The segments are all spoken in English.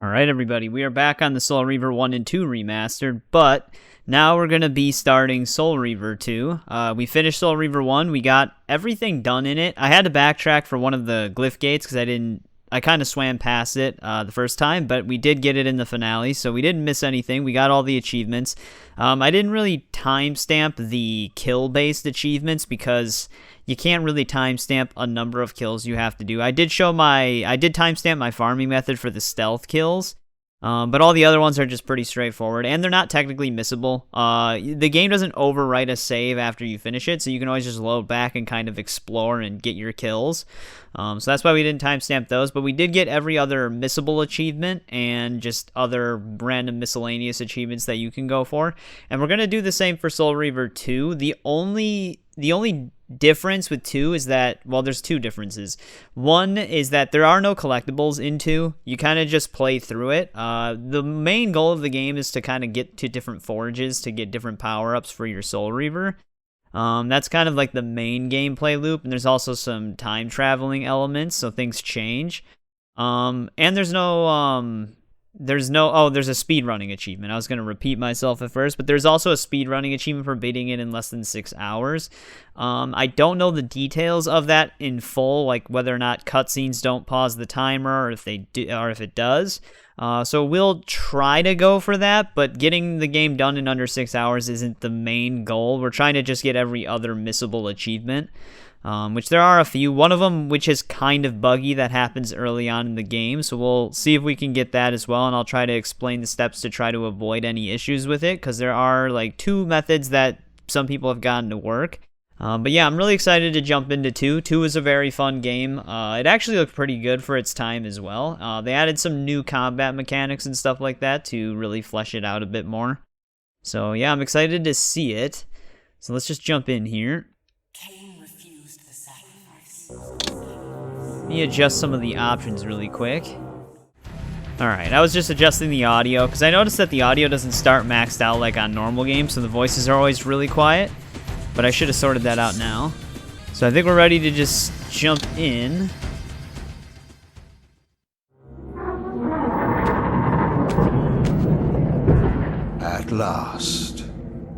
Alright everybody, we are back on the Soul Reaver 1 and 2 Remastered, but now we're going to be starting Soul Reaver 2. We finished Soul Reaver 1, we got everything done in it. I had to backtrack for one of the glyph gates because I kind of swam past it the first time, but we did get it in the finale, so we didn't miss anything. We got all the achievements. I didn't really timestamp the kill-based achievements because you can't really timestamp a number of kills you have to do. I did timestamp my farming method for the stealth kills, but all the other ones are just pretty straightforward, and they're not technically missable. The game doesn't overwrite a save after you finish it, so you can always just load back and kind of explore and get your kills. So that's why we didn't timestamp those, but we did get every other missable achievement and just other random miscellaneous achievements that you can go for. And we're going to do the same for Soul Reaver 2. The only difference with 2 is that, well, there's two differences. One is that there are no collectibles in 2. You kind of just play through it. The main goal of the game is to kind of get to different forages to get different power-ups for your Soul Reaver. That's kind of like the main gameplay loop, and there's also some time traveling elements, so things change. And there's a speedrunning achievement. I was going to repeat myself at first, but there's also a speedrunning achievement for beating it in less than 6 hours. I don't know the details of that in full, like whether or not cutscenes don't pause the timer, or if they do, or if it does. So we'll try to go for that, but getting the game done in under 6 hours isn't the main goal. We're trying to just get every other missable achievement, which there are a few. One of them, which is kind of buggy, that happens early on in the game, so we'll see if we can get that as well, and I'll try to explain the steps to try to avoid any issues with it, because there are like 2 methods that some people have gotten to work. But yeah, I'm really excited to jump into 2. 2 is a very fun game. It actually looked pretty good for its time as well. They added some new combat mechanics and stuff like that to really flesh it out a bit more. So yeah, I'm excited to see it. So let's just jump in here. Kain refused the sacrifice. Let me adjust some of the options really quick. Alright, I was just adjusting the audio, because I noticed that the audio doesn't start maxed out like on normal games, so the voices are always really quiet. But I should have sorted that out now. So I think we're ready to just jump in. At last.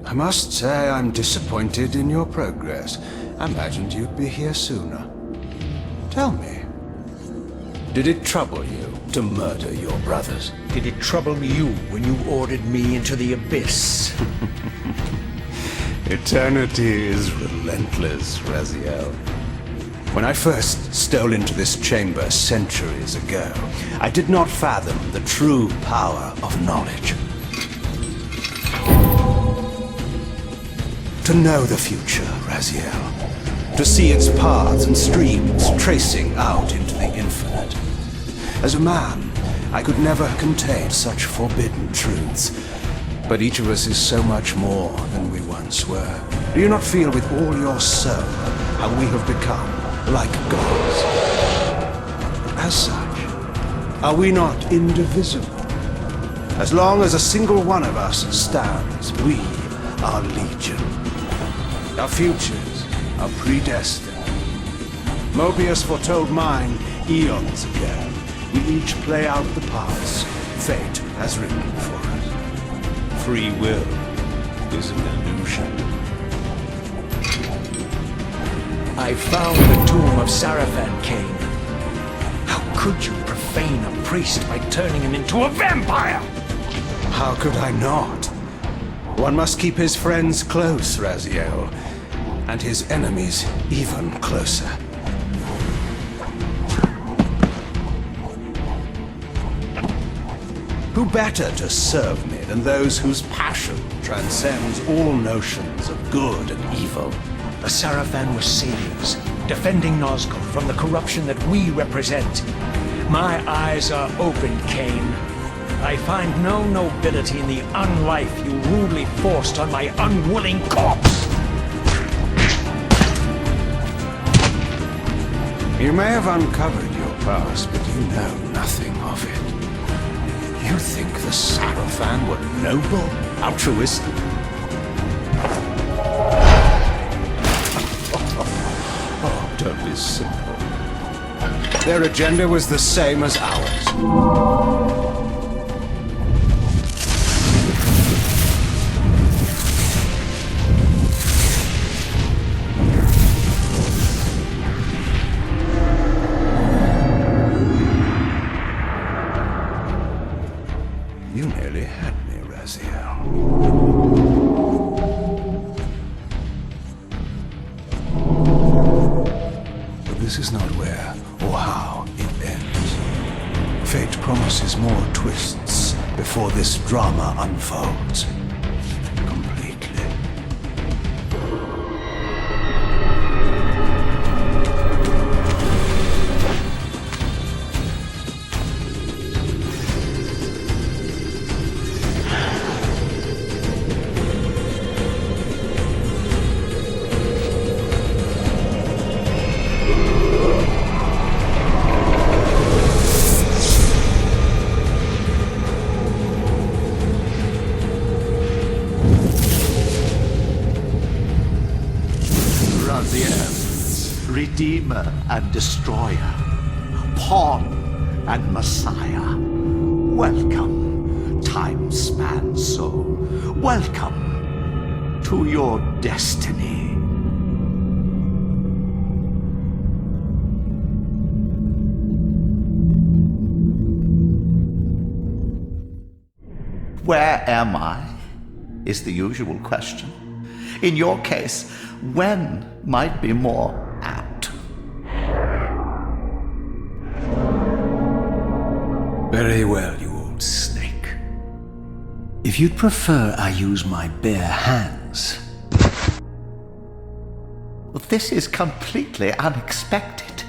I must say I'm disappointed in your progress. I imagined you'd be here sooner. Tell me, did it trouble you to murder your brothers? Did it trouble you when you ordered me into the abyss? Eternity is relentless, Raziel. When I first stole into this chamber centuries ago, I did not fathom the true power of knowledge. To know the future, Raziel. To see its paths and streams tracing out into the infinite. As a man, I could never contain such forbidden truths. But each of us is so much more than we once were. Do you not feel with all your soul how we have become like gods? As such, are we not indivisible? As long as a single one of us stands, we are legion. Our futures are predestined. Moebius foretold mine eons ago. We each play out the parts fate has written for us. Free will is an illusion. I found the tomb of Sarafan Kain. How could you profane a priest by turning him into a vampire? How could I not? One must keep his friends close, Raziel, and his enemies even closer. Who better to serve me than those whose passion transcends all notions of good and evil? The Sarafan were saviors, defending Nazgul from the corruption that we represent. My eyes are open, Kain. I find no nobility in the unlife you rudely forced on my unwilling corpse. You may have uncovered your past, but you know nothing of it. You think the Sarafan were noble, altruistic? Oh, don't be simple. Their agenda was the same as ours. This is not where or how it ends. Fate promises more twists before this drama unfolds completely. Redeemer and Destroyer, Pawn and Messiah. Welcome, time-span soul. Welcome to your destiny. Where am I? Is the usual question. In your case, when might be more apt. Very well, you old snake. If you'd prefer I use my bare hands... This is completely unexpected.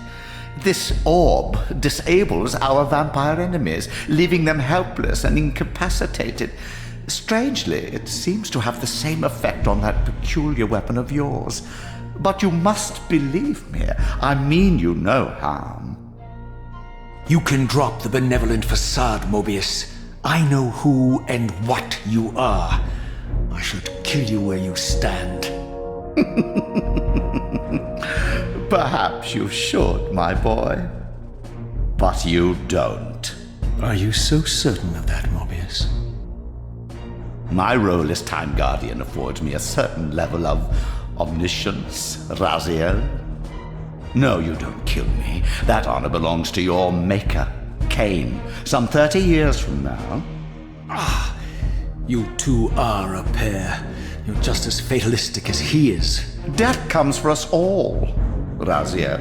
This orb disables our vampire enemies, leaving them helpless and incapacitated. Strangely, it seems to have the same effect on that peculiar weapon of yours. But you must believe me. I mean you no harm. You can drop the benevolent facade, Moebius. I know who and what you are. I should kill you where you stand. Perhaps you should, my boy. But you don't. Are you so certain of that, Moebius? My role as Time Guardian affords me a certain level of omniscience, Raziel. No, you don't kill me. That honor belongs to your maker, Kain, some 30 years from now. Ah, you two are a pair. You're just as fatalistic as he is. Death comes for us all, Raziel.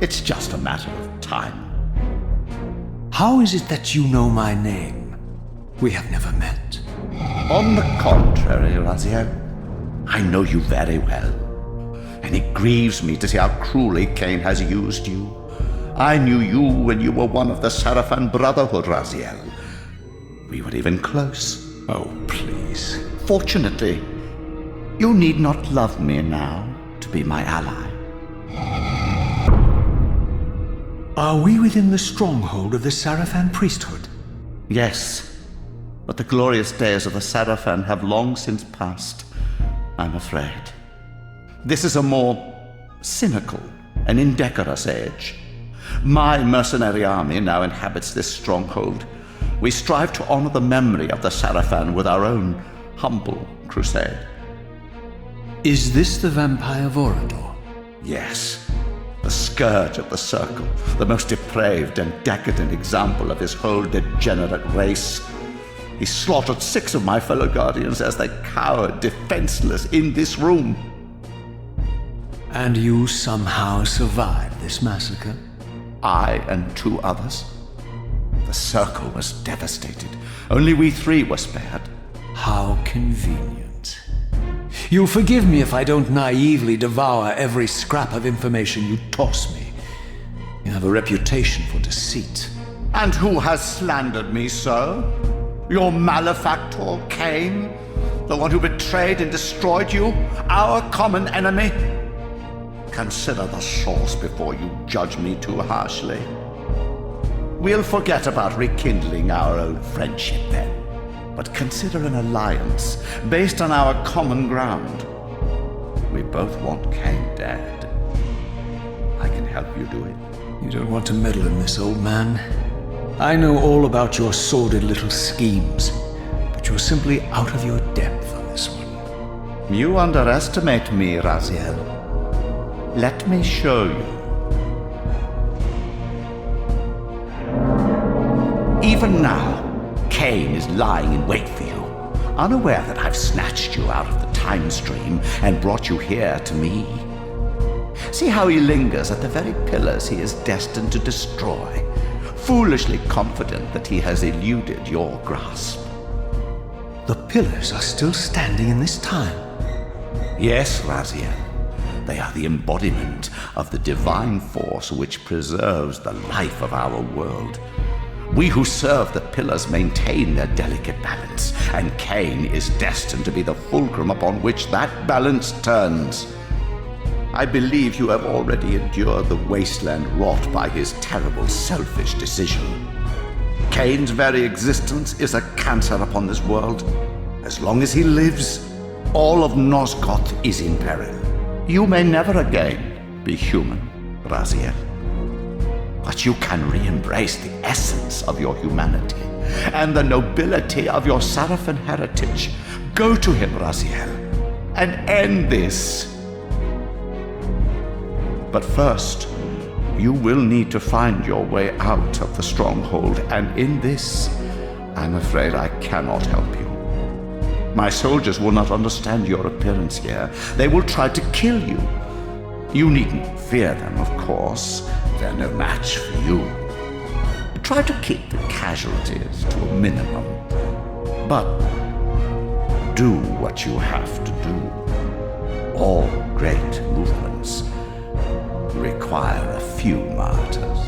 It's just a matter of time. How is it that you know my name? We have never met. On the contrary, Raziel, I know you very well. And it grieves me to see how cruelly Kain has used you. I knew you when you were one of the Sarafan Brotherhood, Raziel. We were even close. Oh, please. Fortunately, you need not love me now to be my ally. Are we within the stronghold of the Sarafan priesthood? Yes, but the glorious days of the Sarafan have long since passed, I'm afraid. This is a more cynical and indecorous age. My mercenary army now inhabits this stronghold. We strive to honor the memory of the Sarafan with our own humble crusade. Is this the vampire Vorador? Yes, the scourge of the Circle, the most depraved and decadent example of his whole degenerate race. He slaughtered 6 of my fellow Guardians as they cowered defenseless in this room. And you somehow survived this massacre? I and 2 others. The Circle was devastated. Only we 3 were spared. How convenient. You'll forgive me if I don't naively devour every scrap of information you toss me. You have a reputation for deceit. And who has slandered me so? Your malefactor, Kain? The one who betrayed and destroyed you? Our common enemy? Consider the source before you judge me too harshly. We'll forget about rekindling our old friendship then. But consider an alliance based on our common ground. We both want Kain dead. I can help you do it. You don't want to meddle in this, old man. I know all about your sordid little schemes, but you're simply out of your depth on this one. You underestimate me, Raziel. Let me show you. Even now, Kain is lying in wait for you, unaware that I've snatched you out of the time stream and brought you here to me. See how he lingers at the very pillars he is destined to destroy, foolishly confident that he has eluded your grasp. The pillars are still standing in this time. Yes, Raziel. They are the embodiment of the divine force which preserves the life of our world. We who serve the pillars maintain their delicate balance, and Kain is destined to be the fulcrum upon which that balance turns. I believe you have already endured the wasteland wrought by his terrible, selfish decision. Kain's very existence is a cancer upon this world. As long as he lives, all of Nosgoth is in peril. You may never again be human, Raziel. But you can re-embrace the essence of your humanity and the nobility of your Sarafan heritage. Go to him, Raziel, and end this. But first, you will need to find your way out of the stronghold, and in this, I'm afraid I cannot help you. My soldiers will not understand your appearance here. They will try to kill you. You needn't fear them, of course. They're no match for you. Try to keep the casualties to a minimum. But do what you have to do. All great movements require a few martyrs.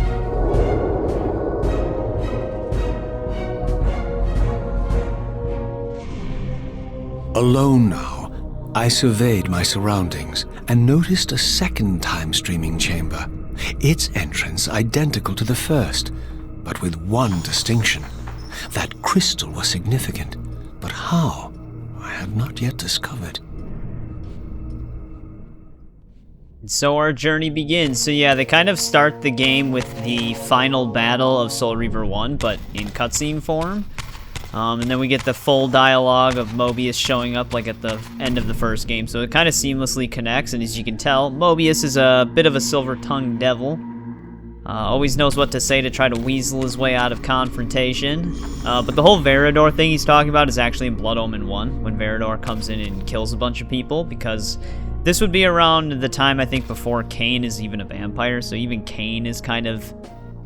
Alone now, I surveyed my surroundings and noticed a second time-streaming chamber. Its entrance identical to the first, but with one distinction. That crystal was significant, but how? I had not yet discovered. So our journey begins. So yeah, they kind of start the game with the final battle of Soul Reaver 1, but in cutscene form. And then we get the full dialogue of Moebius showing up like at the end of the first game. So it kind of seamlessly connects, and as you can tell, Moebius is a bit of a silver-tongued devil. Always knows what to say to try to weasel his way out of confrontation. But the whole Verador thing he's talking about is actually in Blood Omen 1, when Verador comes in and kills a bunch of people, because this would be around the time, I think, before Kain is even a vampire, so even Kain is kind of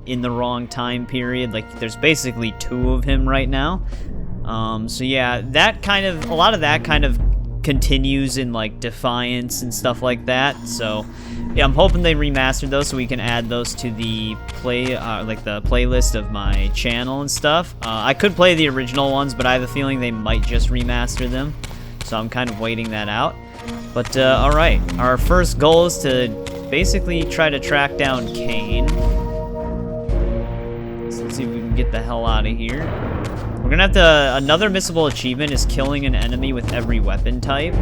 in the wrong time period. Like, there's basically two of him right now. So yeah, a lot of that kind of continues in, like, Defiance and stuff like that. So yeah, I'm hoping they remastered those so we can add those to the playlist of my channel and stuff. I could play the original ones, but I have a feeling they might just remaster them. So I'm kind of waiting that out. But alright, our first goal is to basically try to track down Kain. So let's see if we can get the hell out of here. We're gonna have to, another missable achievement is killing an enemy with every weapon type.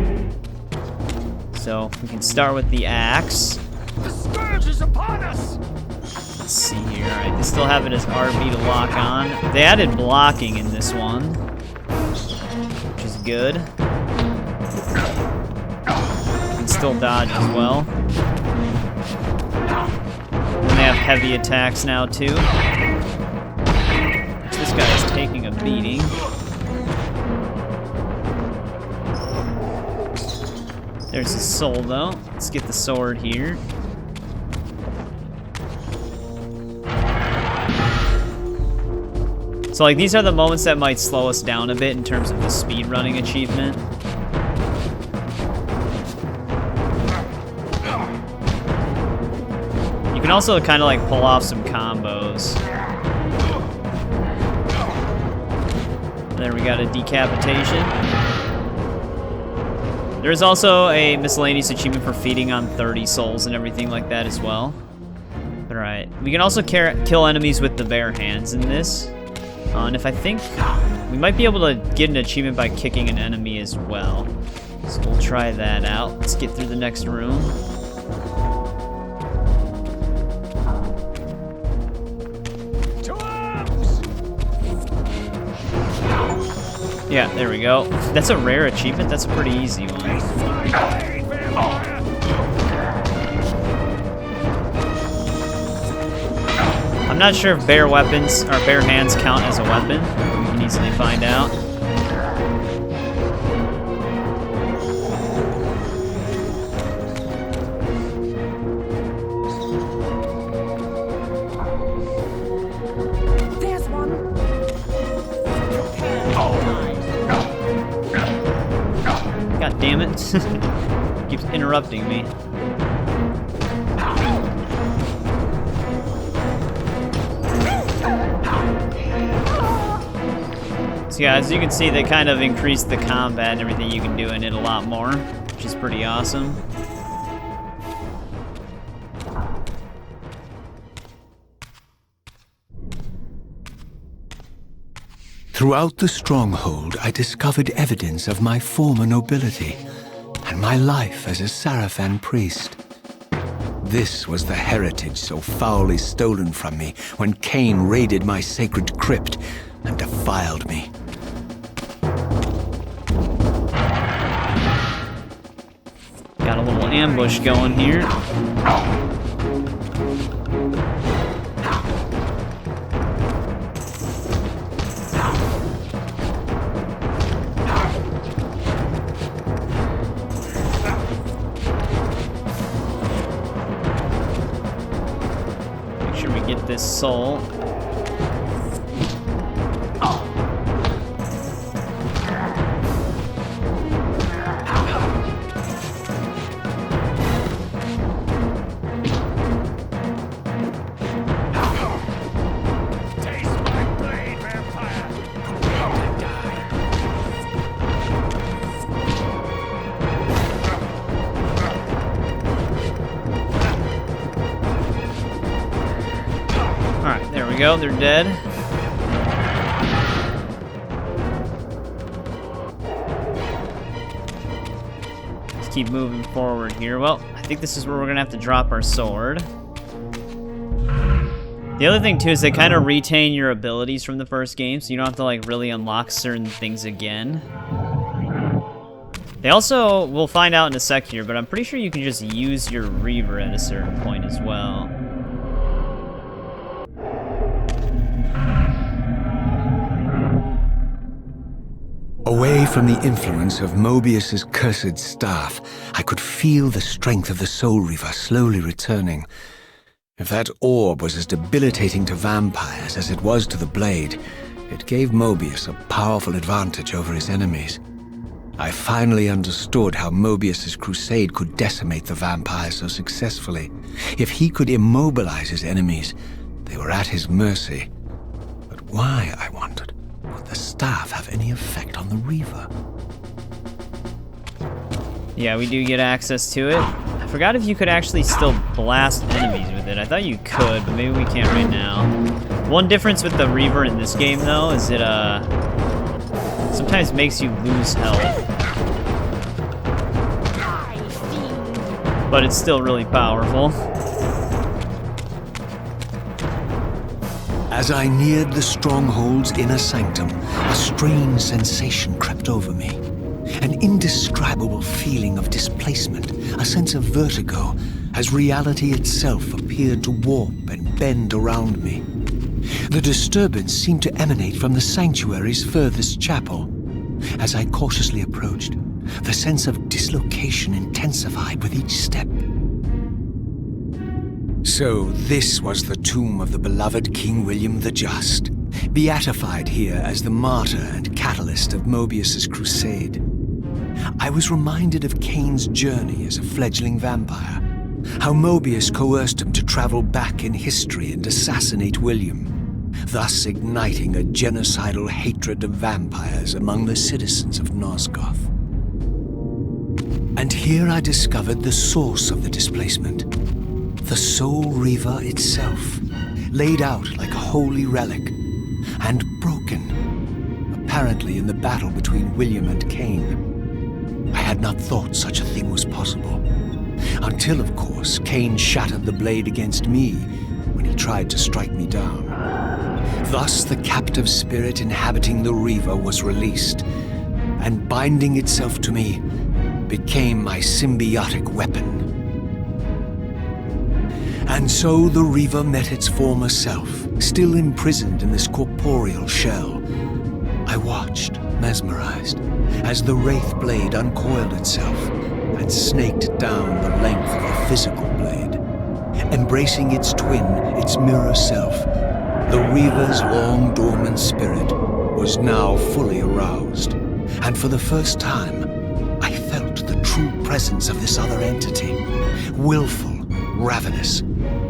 So we can start with the axe. The scourge is upon us! Let's see here. Alright, they still have it as RB to lock on. They added blocking in this one, which is good. You can still dodge as well. And they have heavy attacks now too. This guy is taking a beating. There's his soul though. Let's get the sword here. So like these are the moments that might slow us down a bit in terms of the speedrunning achievement. You can also kind of like pull off some combos. There we got a decapitation. There's also a miscellaneous achievement for feeding on 30 souls and everything like that as well. Alright, we can also kill enemies with the bare hands in this. And if I think, we might be able to get an achievement by kicking an enemy as well. So we'll try that out. Let's get through the next room. Yeah, there we go. That's a rare achievement. That's a pretty easy one. I'm not sure if bare weapons or bare hands count as a weapon. We can easily find out. Keeps interrupting me. So yeah, as you can see, they kind of increased the combat and everything you can do in it a lot more, which is pretty awesome. Throughout the stronghold, I discovered evidence of my former nobility and my life as a Sarafan priest. This was the heritage so foully stolen from me when Kain raided my sacred crypt and defiled me. Got a little ambush going here. Make sure we get this soul. Alright, there we go, they're dead. Let's keep moving forward here. Well, I think this is where we're gonna have to drop our sword. The other thing too is they kind of retain your abilities from the first game, so you don't have to like really unlock certain things again. They also, we'll find out in a sec here, but I'm pretty sure you can just use your Reaver at a certain point as well. Away from the influence of Moebius's cursed staff, I could feel the strength of the Soul Reaver slowly returning. If that orb was as debilitating to vampires as it was to the blade, it gave Moebius a powerful advantage over his enemies. I finally understood how Moebius's crusade could decimate the vampires so successfully. If he could immobilize his enemies, they were at his mercy. But why, I wondered, would the staff have any effect on the Reaver? Yeah, we do get access to it. I forgot if you could actually still blast enemies with it. I thought you could, but maybe we can't right now. One difference with the Reaver in this game, though, is it sometimes makes you lose health. But it's still really powerful. As I neared the stronghold's inner sanctum, a strange sensation crept over me. An indescribable feeling of displacement, a sense of vertigo, as reality itself appeared to warp and bend around me. The disturbance seemed to emanate from the sanctuary's furthest chapel. As I cautiously approached, the sense of dislocation intensified with each step. So this was the tomb of the beloved King William the Just, beatified here as the martyr and catalyst of Moebius's crusade. I was reminded of Kain's journey as a fledgling vampire, how Moebius coerced him to travel back in history and assassinate William, thus igniting a genocidal hatred of vampires among the citizens of Nosgoth. And here I discovered the source of the displacement. The Soul Reaver itself, laid out like a holy relic, and broken, apparently in the battle between William and Kain. I had not thought such a thing was possible, until, of course, Kain shattered the blade against me when he tried to strike me down. Thus the captive spirit inhabiting the Reaver was released, and binding itself to me, became my symbiotic weapon. And so the Reaver met its former self, still imprisoned in this corporeal shell. I watched, mesmerized, as the Wraith blade uncoiled itself and snaked down the length of the physical blade. Embracing its twin, its mirror self, the Reaver's long-dormant spirit was now fully aroused, and for the first time, I felt the true presence of this other entity. Willful, ravenous,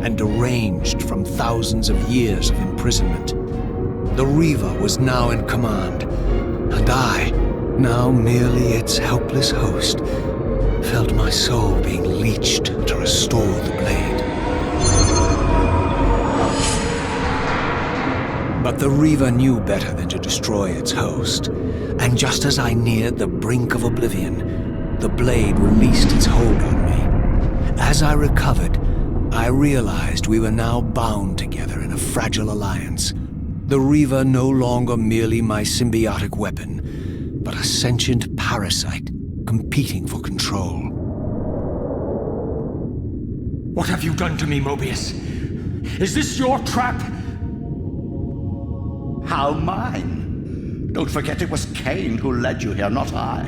and deranged from thousands of years of imprisonment. The Reaver was now in command, and I, now merely its helpless host, felt my soul being leeched to restore the blade. But the Reaver knew better than to destroy its host, and just as I neared the brink of oblivion, the blade released its hold on me. As I recovered, I realized we were now bound together in a fragile alliance. The Reaver no longer merely my symbiotic weapon, but a sentient parasite competing for control. What have you done to me, Moebius? Is this your trap? How mine? Don't forget it was Kain who led you here, not I.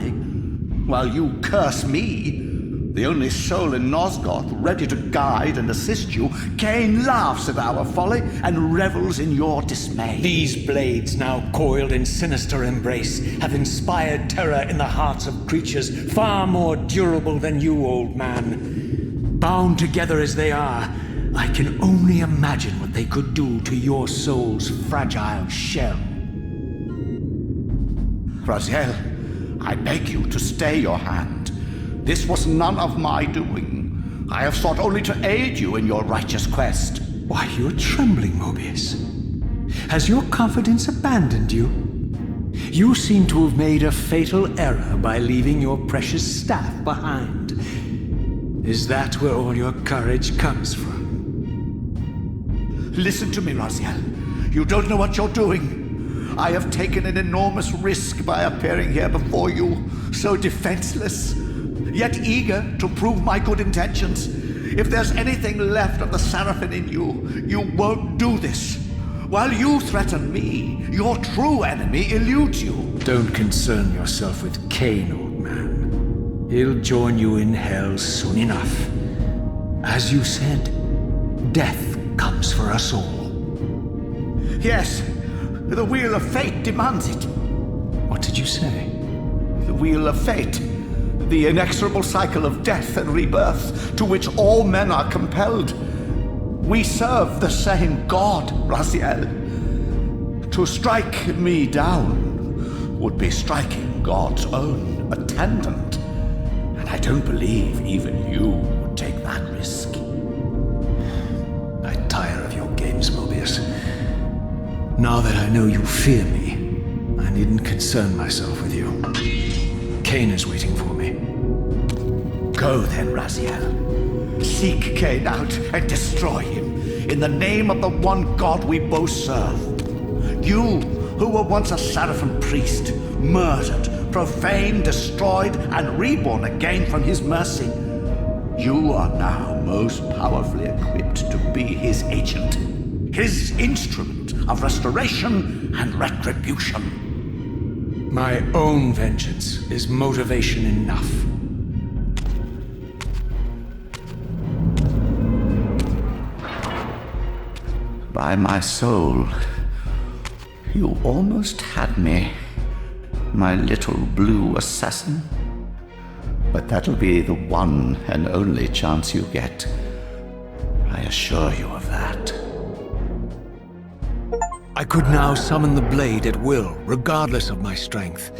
While you curse me, the only soul in Nosgoth ready to guide and assist you, Kain laughs at our folly and revels in your dismay. These blades, now coiled in sinister embrace, have inspired terror in the hearts of creatures far more durable than you, old man. Bound together as they are, I can only imagine what they could do to your soul's fragile shell. Raziel, I beg you to stay your hand. This was none of my doing. I have sought only to aid you in your righteous quest. Why, you're trembling, Moebius. Has your confidence abandoned you? You seem to have made a fatal error by leaving your precious staff behind. Is that where all your courage comes from? Listen to me, Raziel. You don't know what you're doing. I have taken an enormous risk by appearing here before you, so defenseless, yet eager to prove my good intentions. If there's anything left of the Sarafan in you, you won't do this. While you threaten me, your true enemy eludes you. Don't concern yourself with Kain, old man. He'll join you in hell soon enough. As you said, death comes for us all. Yes, the wheel of fate demands it. What did you say? The wheel of fate. The inexorable cycle of death and rebirth to which all men are compelled. We serve the same God, Raziel. To strike me down would be striking God's own attendant. And I don't believe even you would take that risk. I tire of your games, Moebius. Now that I know you fear me, I needn't concern myself with you. Kain is waiting for me. Go then, Raziel. Seek Kain out and destroy him in the name of the one God we both serve. You, who were once a Sarafan priest, murdered, profaned, destroyed, and reborn again from his mercy. You are now most powerfully equipped to be his agent, his instrument of restoration and retribution. My own vengeance is motivation enough. By my soul, you almost had me, my little blue assassin. But that'll be the one and only chance you get. I assure you of that. I could now summon the blade at will, regardless of my strength.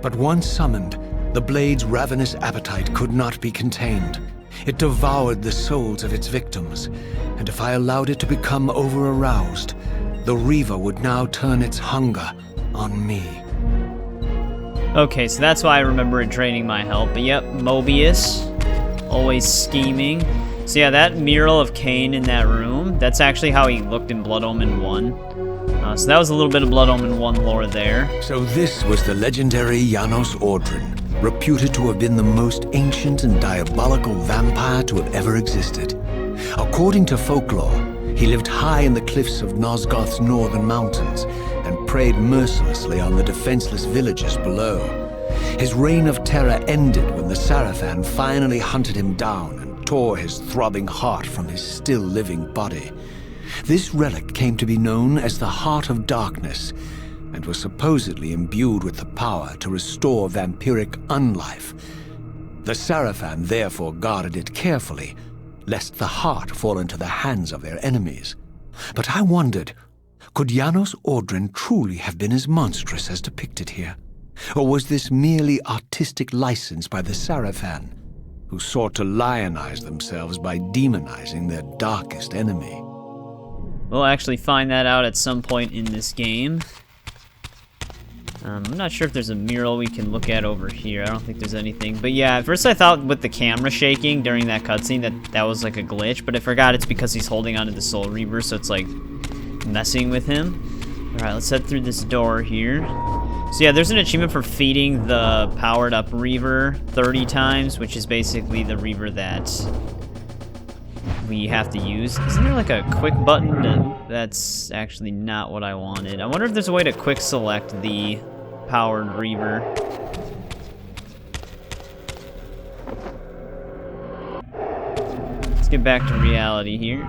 But once summoned, the blade's ravenous appetite could not be contained. It devoured the souls of its victims, and if I allowed it to become over-aroused, the Reaver would now turn its hunger on me. Okay, so that's why I remember it draining my health. But yep, Moebius, always scheming. So yeah, that mural of Kain in that room, that's actually how he looked in Blood Omen 1. So that was a little bit of Blood Omen 1 lore there. So this was the legendary Janos Ordrin, reputed to have been the most ancient and diabolical vampire to have ever existed. According to folklore, he lived high in the cliffs of Nosgoth's northern mountains and preyed mercilessly on the defenseless villagers below. His reign of terror ended when the Sarafan finally hunted him down and tore his throbbing heart from his still-living body. This relic came to be known as the Heart of Darkness, and was supposedly imbued with the power to restore vampiric unlife. The Sarafan therefore guarded it carefully, lest the heart fall into the hands of their enemies. But I wondered, could Janos Ordren truly have been as monstrous as depicted here? Or was this merely artistic license by the Sarafan, who sought to lionize themselves by demonizing their darkest enemy? We'll actually find that out at some point in this game. I'm not sure if there's a mural we can look at over here. I don't think there's anything. But yeah, at first I thought with the camera shaking during that cutscene that was like a glitch, but I forgot it's because he's holding onto the Soul Reaver, so it's like messing with him. Alright, let's head through this door here. So yeah, there's an achievement for feeding the powered up Reaver 30 times, which is basically the Reaver that we have to use. Isn't there like a quick button? That's actually not what I wanted. I wonder if there's a way to quick select the powered Reaver. Let's get back to reality here.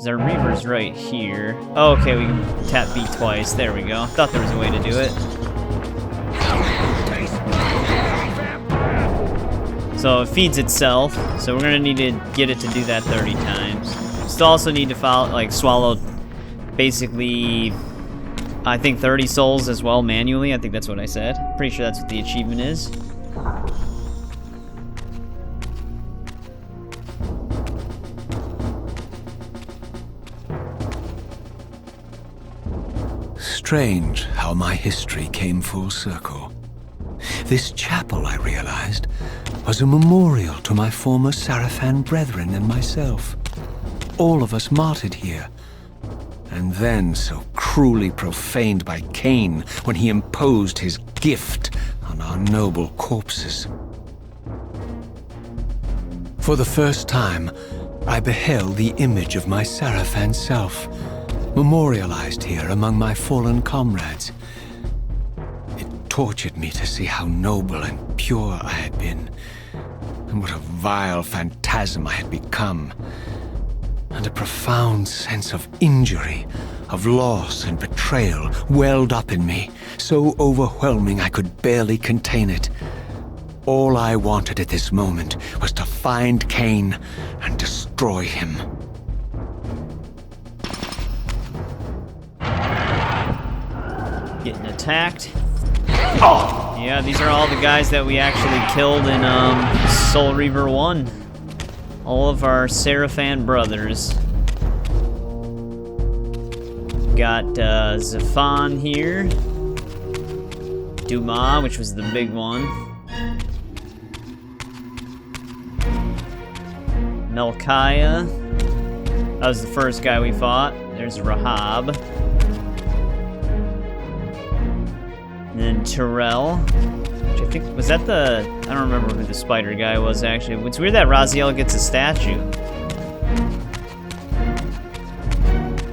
Our Reaver's right here. Oh, okay, we can tap B twice. There we go. Thought there was a way to do it. So it feeds itself, so we're gonna need to get it to do that 30 times. Still also need to swallow basically, I think 30 souls as well manually. I think that's what I said. Pretty sure that's what the achievement is. Strange how my history came full circle. This chapel, I realized, was a memorial to my former Sarafan brethren and myself. All of us martyred here, and then so cruelly profaned by Kain when he imposed his gift on our noble corpses. For the first time, I beheld the image of my Sarafan self, memorialized here among my fallen comrades. It tortured me to see how noble and pure I had been, and what a vile phantasm I had become, and a profound sense of injury, of loss and betrayal welled up in me, so overwhelming I could barely contain it. All I wanted at this moment was to find Kain and destroy him. Getting attacked. Oh! Yeah, these are all the guys that we actually killed in Soul Reaver 1. All of our Sarafan brothers. Got Zafan here. Duma, which was the big one. Melchiah. That was the first guy we fought. There's Rahab. And then Terrell, which I think, was that the, I don't remember who the spider guy was actually. It's weird that Raziel gets a statue.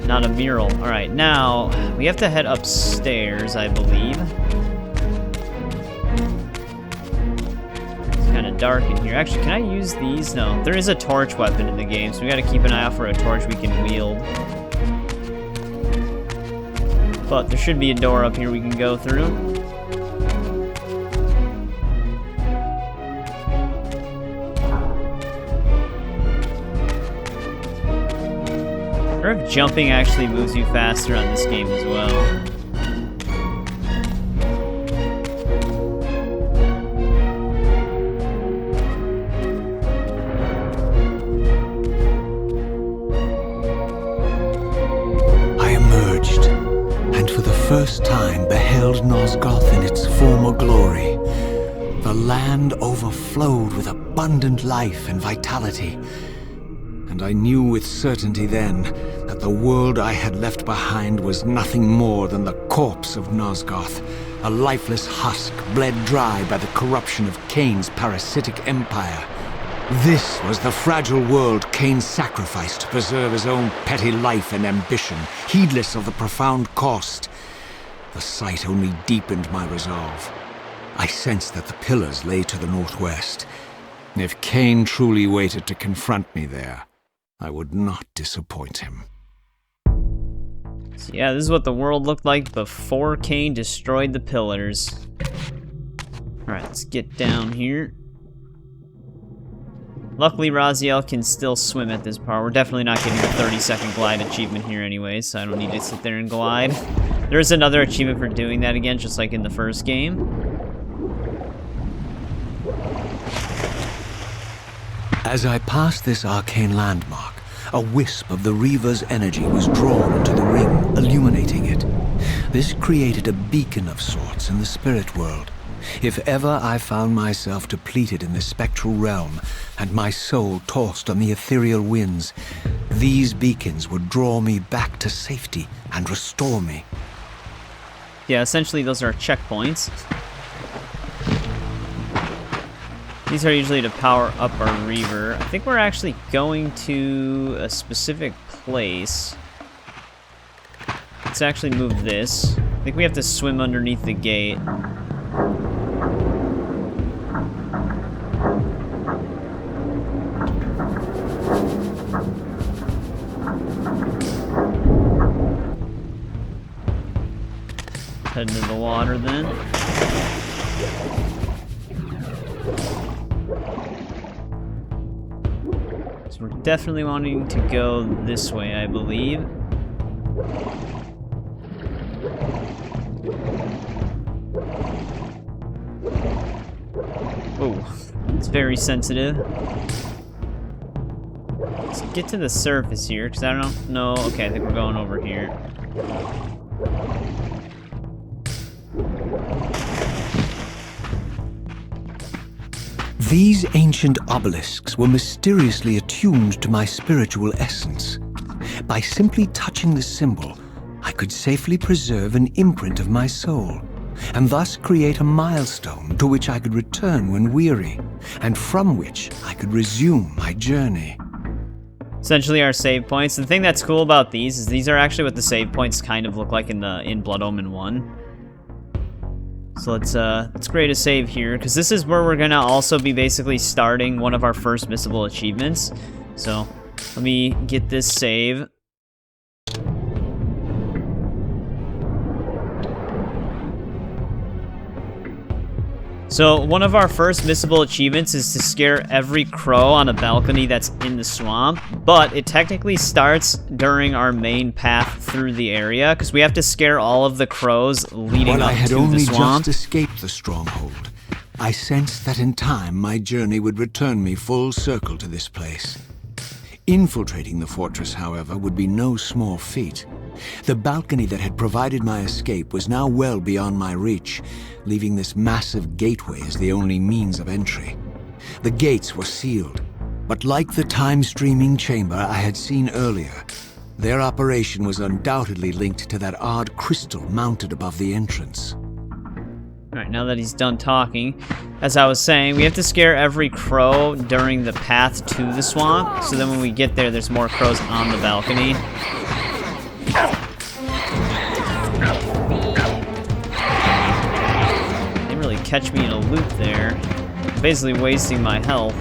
Not a mural. Alright, now, we have to head upstairs, I believe. It's kind of dark in here. Actually, can I use these? No, there is a torch weapon in the game, so we gotta keep an eye out for a torch we can wield. But there should be a door up here we can go through. I wonder if jumping actually moves you faster on this game as well. I emerged, and for the first time beheld Nosgoth in its former glory. The land overflowed with abundant life and vitality, and I knew with certainty then that the world I had left behind was nothing more than the corpse of Nosgoth, a lifeless husk bled dry by the corruption of Kain's parasitic empire. This was the fragile world Kain sacrificed to preserve his own petty life and ambition, heedless of the profound cost. The sight only deepened my resolve. I sensed that the pillars lay to the northwest. If Kain truly waited to confront me there, I would not disappoint him. So yeah, this is what the world looked like before Kain destroyed the pillars. Alright, let's get down here. Luckily, Raziel can still swim at this part. We're definitely not getting the 30-second glide achievement here anyway, so I don't need to sit there and glide. There's another achievement for doing that again, just like in the first game. As I passed this arcane landmark, a wisp of the Reaver's energy was drawn into the ring, illuminating it. This created a beacon of sorts in the spirit world. If ever I found myself depleted in the spectral realm, and my soul tossed on the ethereal winds, these beacons would draw me back to safety and restore me. Yeah, essentially those are checkpoints. These are usually to power up our Reaver. I think we're actually going to a specific place. Let's actually move this. I think we have to swim underneath the gate. Head into the water then. So we're definitely wanting to go this way, I believe. Oh, it's very sensitive. Let's get to the surface here, because I don't know. Okay, I think we're going over here. These ancient obelisks were mysteriously attuned to my spiritual essence. By simply touching the symbol, I could safely preserve an imprint of my soul, and thus create a milestone to which I could return when weary, and from which I could resume my journey. Essentially our save points. The thing that's cool about these is these are actually what the save points kind of look like in Blood Omen 1. So let's create a save here, because this is where we're gonna also be basically starting one of our first missable achievements. So let me get this save. So one of our first missable achievements is to scare every crow on a balcony that's in the swamp, but it technically starts during our main path through the area, because we have to scare all of the crows leading up to the swamp. While I had only just escaped the stronghold, I sensed that in time my journey would return me full circle to this place. Infiltrating the fortress, however, would be no small feat. The balcony that had provided my escape was now well beyond my reach, leaving this massive gateway as the only means of entry. The gates were sealed, but like the time-streaming chamber I had seen earlier, their operation was undoubtedly linked to that odd crystal mounted above the entrance. Alright, now that he's done talking, as I was saying, we have to scare every crow during the path to the swamp, so then when we get there, there's more crows on the balcony. They didn't really catch me in a loop there. I'm basically wasting my health.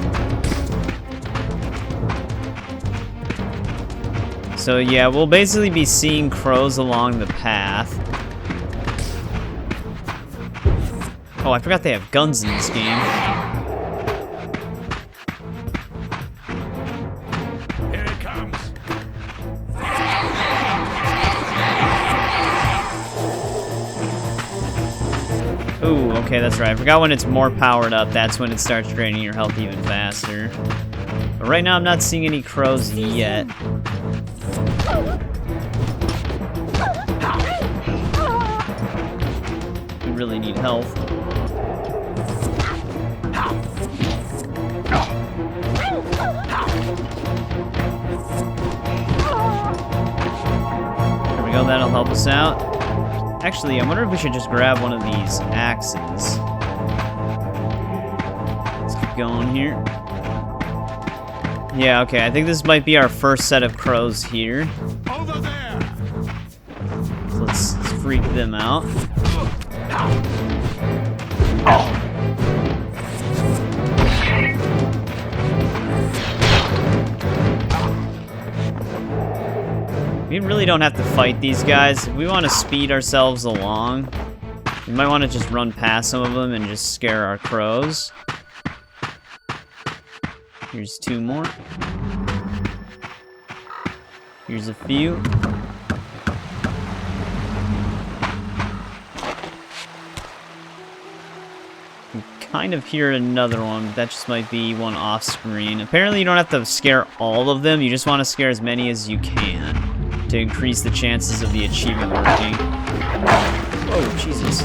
So yeah, we'll basically be seeing crows along the path. Oh, I forgot they have guns in this game. Here it comes. Ooh, okay, that's right. I forgot when it's more powered up, that's when it starts draining your health even faster. But right now I'm not seeing any crows yet. We really need health. There we go, that'll help us out. Actually, I wonder if we should just grab one of these axes. Let's keep going here. Yeah, okay, I think this might be our first set of crows here. Over there. So let's freak them out. We really don't have to fight these guys. If we want to speed ourselves along, we might want to just run past some of them and just scare our crows. Here's 2 more. Here's a few. Kind of hear another one, but that just might be one off screen. Apparently you don't have to scare all of them, you just want to scare as many as you can to increase the chances of the achievement working. Oh, Jesus.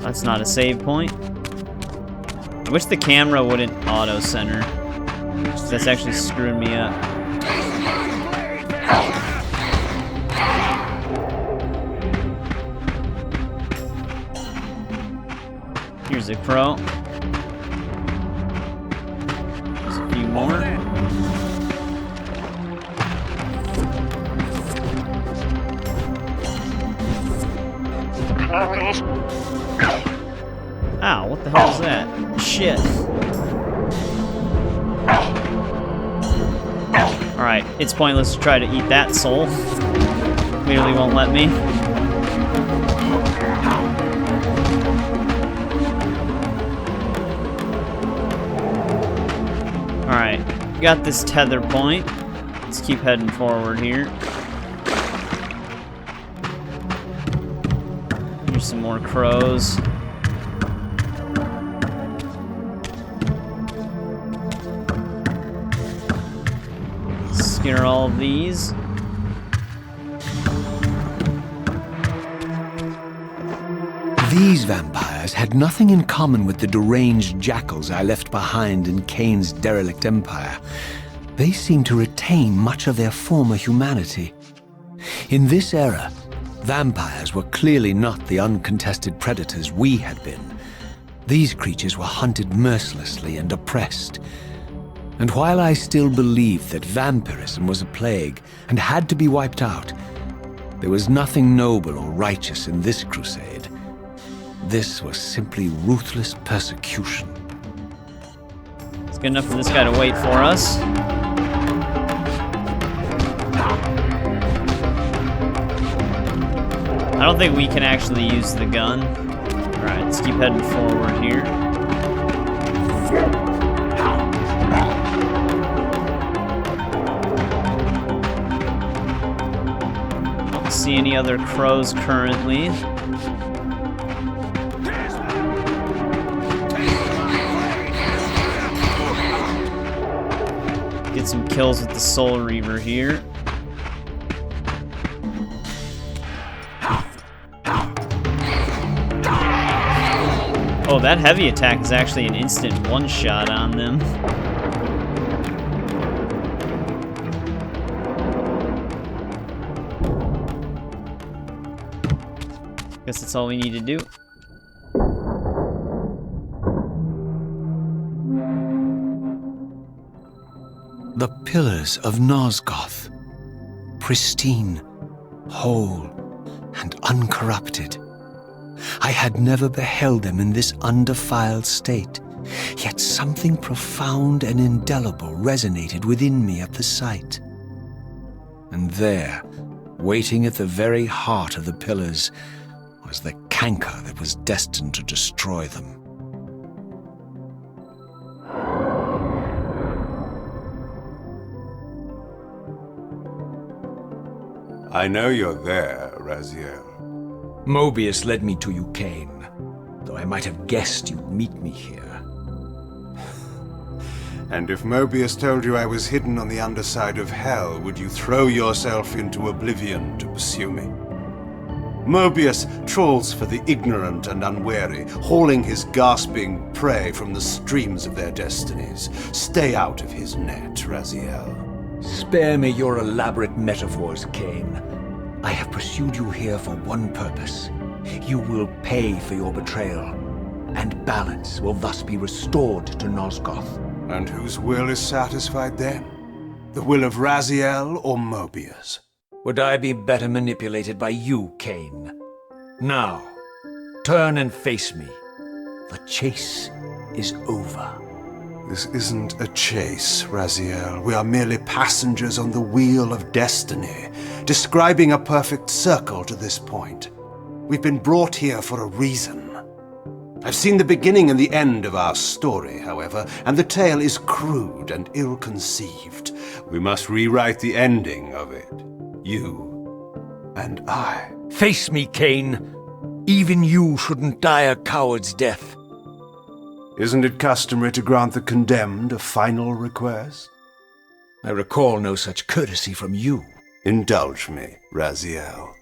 That's not a save point. I wish the camera wouldn't auto-center. That's actually screwing me up. Here's a crow. There's a few more. Ow, what the hell is that? Shit. Alright, it's pointless to try to eat that soul. Clearly won't let me. Alright, got this tether point. Let's keep heading forward here. Here's some more crows. Skinner all of these. These vampires had nothing in common with the deranged jackals I left behind in Kain's derelict empire. They seemed to retain much of their former humanity. In this era, vampires were clearly not the uncontested predators we had been. These creatures were hunted mercilessly and oppressed. And while I still believed that vampirism was a plague and had to be wiped out, there was nothing noble or righteous in this crusade. This was simply ruthless persecution. It's good enough for this guy to wait for us. I don't think we can actually use the gun. Alright, let's keep heading forward here. See any other crows currently. Get some kills with the Soul Reaver here. Oh, that heavy attack is actually an instant one-shot on them. Guess that's all we need to do. The pillars of Nosgoth, pristine, whole, and uncorrupted. I had never beheld them in this undefiled state, yet something profound and indelible resonated within me at the sight. And there, waiting at the very heart of the pillars, was the canker that was destined to destroy them. I know you're there, Raziel. Moebius led me to you, Kain, though I might have guessed you'd meet me here. And if Moebius told you I was hidden on the underside of hell, would you throw yourself into oblivion to pursue me? Moebius trawls for the ignorant and unwary, hauling his gasping prey from the streams of their destinies. Stay out of his net, Raziel. Spare me your elaborate metaphors, Kain. I have pursued you here for one purpose. You will pay for your betrayal, and balance will thus be restored to Nosgoth. And whose will is satisfied then? The will of Raziel or Moebius? Would I be better manipulated by you, Kain? Now, Turn and face me. The chase is over. This isn't a chase, Raziel. We are merely passengers on the wheel of destiny, describing a perfect circle to this point. We've been brought here for a reason. I've seen the beginning and the end of our story, however, and the tale is crude and ill-conceived. We must rewrite the ending of it. You and I. Face me, Kain. Even you shouldn't die a coward's death. Isn't it customary to grant the condemned a final request? I recall no such courtesy from you. Indulge me, Raziel.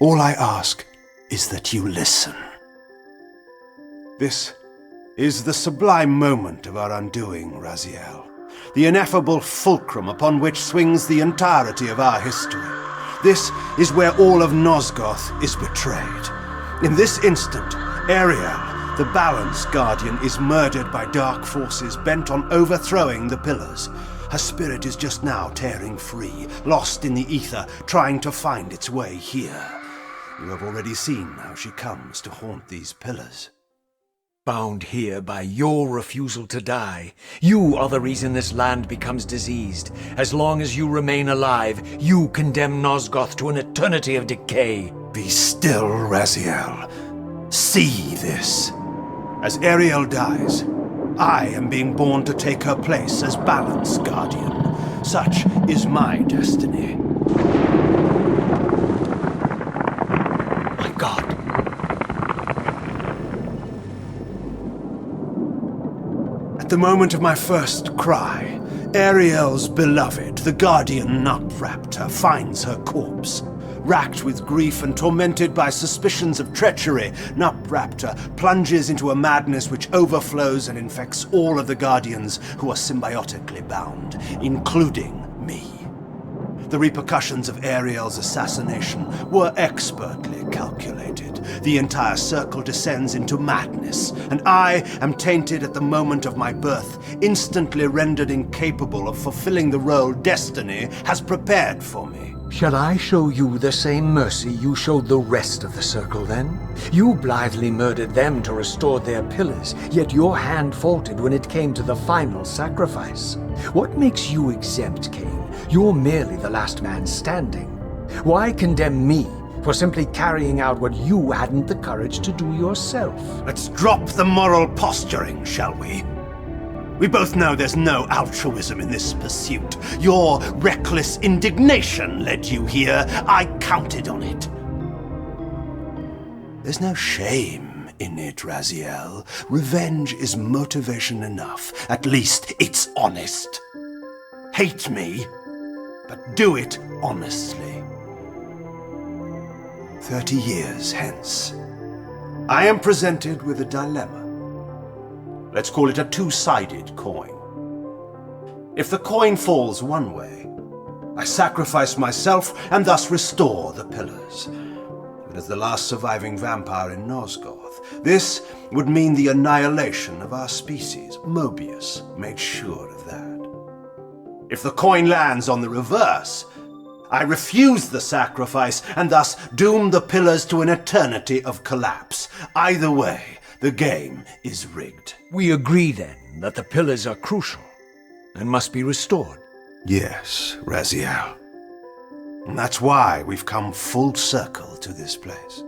All I ask is that you listen. This is the sublime moment of our undoing, Raziel. The ineffable fulcrum upon which swings the entirety of our history. This is where all of Nosgoth is betrayed. In this instant, Ariel, the Balance Guardian, is murdered by dark forces bent on overthrowing the Pillars. Her spirit is just now tearing free, lost in the ether, trying to find its way here. You have already seen how she comes to haunt these Pillars. Bound here by your refusal to die. You are the reason this land becomes diseased. As long as you remain alive, you condemn Nosgoth to an eternity of decay. Be still, Raziel. See this. As Ariel dies, I am being born to take her place as Balance Guardian. Such is my destiny. My God. At the moment of my first cry, Ariel's beloved, the Guardian Nupraptor, finds her corpse. Racked with grief and tormented by suspicions of treachery, Nupraptor plunges into a madness which overflows and infects all of the Guardians who are symbiotically bound, including me. The repercussions of Ariel's assassination were expertly calculated. The entire circle descends into madness, and I am tainted at the moment of my birth, instantly rendered incapable of fulfilling the role destiny has prepared for me. Shall I show you the same mercy you showed the rest of the circle, then? You blithely murdered them to restore their pillars, yet your hand faltered when it came to the final sacrifice. What makes you exempt, Kain? You're merely the last man standing. Why condemn me for simply carrying out what you hadn't the courage to do yourself? Let's drop the moral posturing, shall we? We both know there's no altruism in this pursuit. Your reckless indignation led you here. I counted on it. There's no shame in it, Raziel. Revenge is motivation enough. At least it's honest. Hate me, but do it honestly. 30 years hence, I am presented with a dilemma. Let's call it a two-sided coin. If the coin falls one way, I sacrifice myself and thus restore the pillars. But as the last surviving vampire in Nosgoth, this would mean the annihilation of our species. Moebius made sure of that. If the coin lands on the reverse, I refuse the sacrifice and thus doom the pillars to an eternity of collapse. Either way, the game is rigged. We agree, then, that the pillars are crucial and must be restored. Yes, Raziel. And that's why we've come full circle to this place.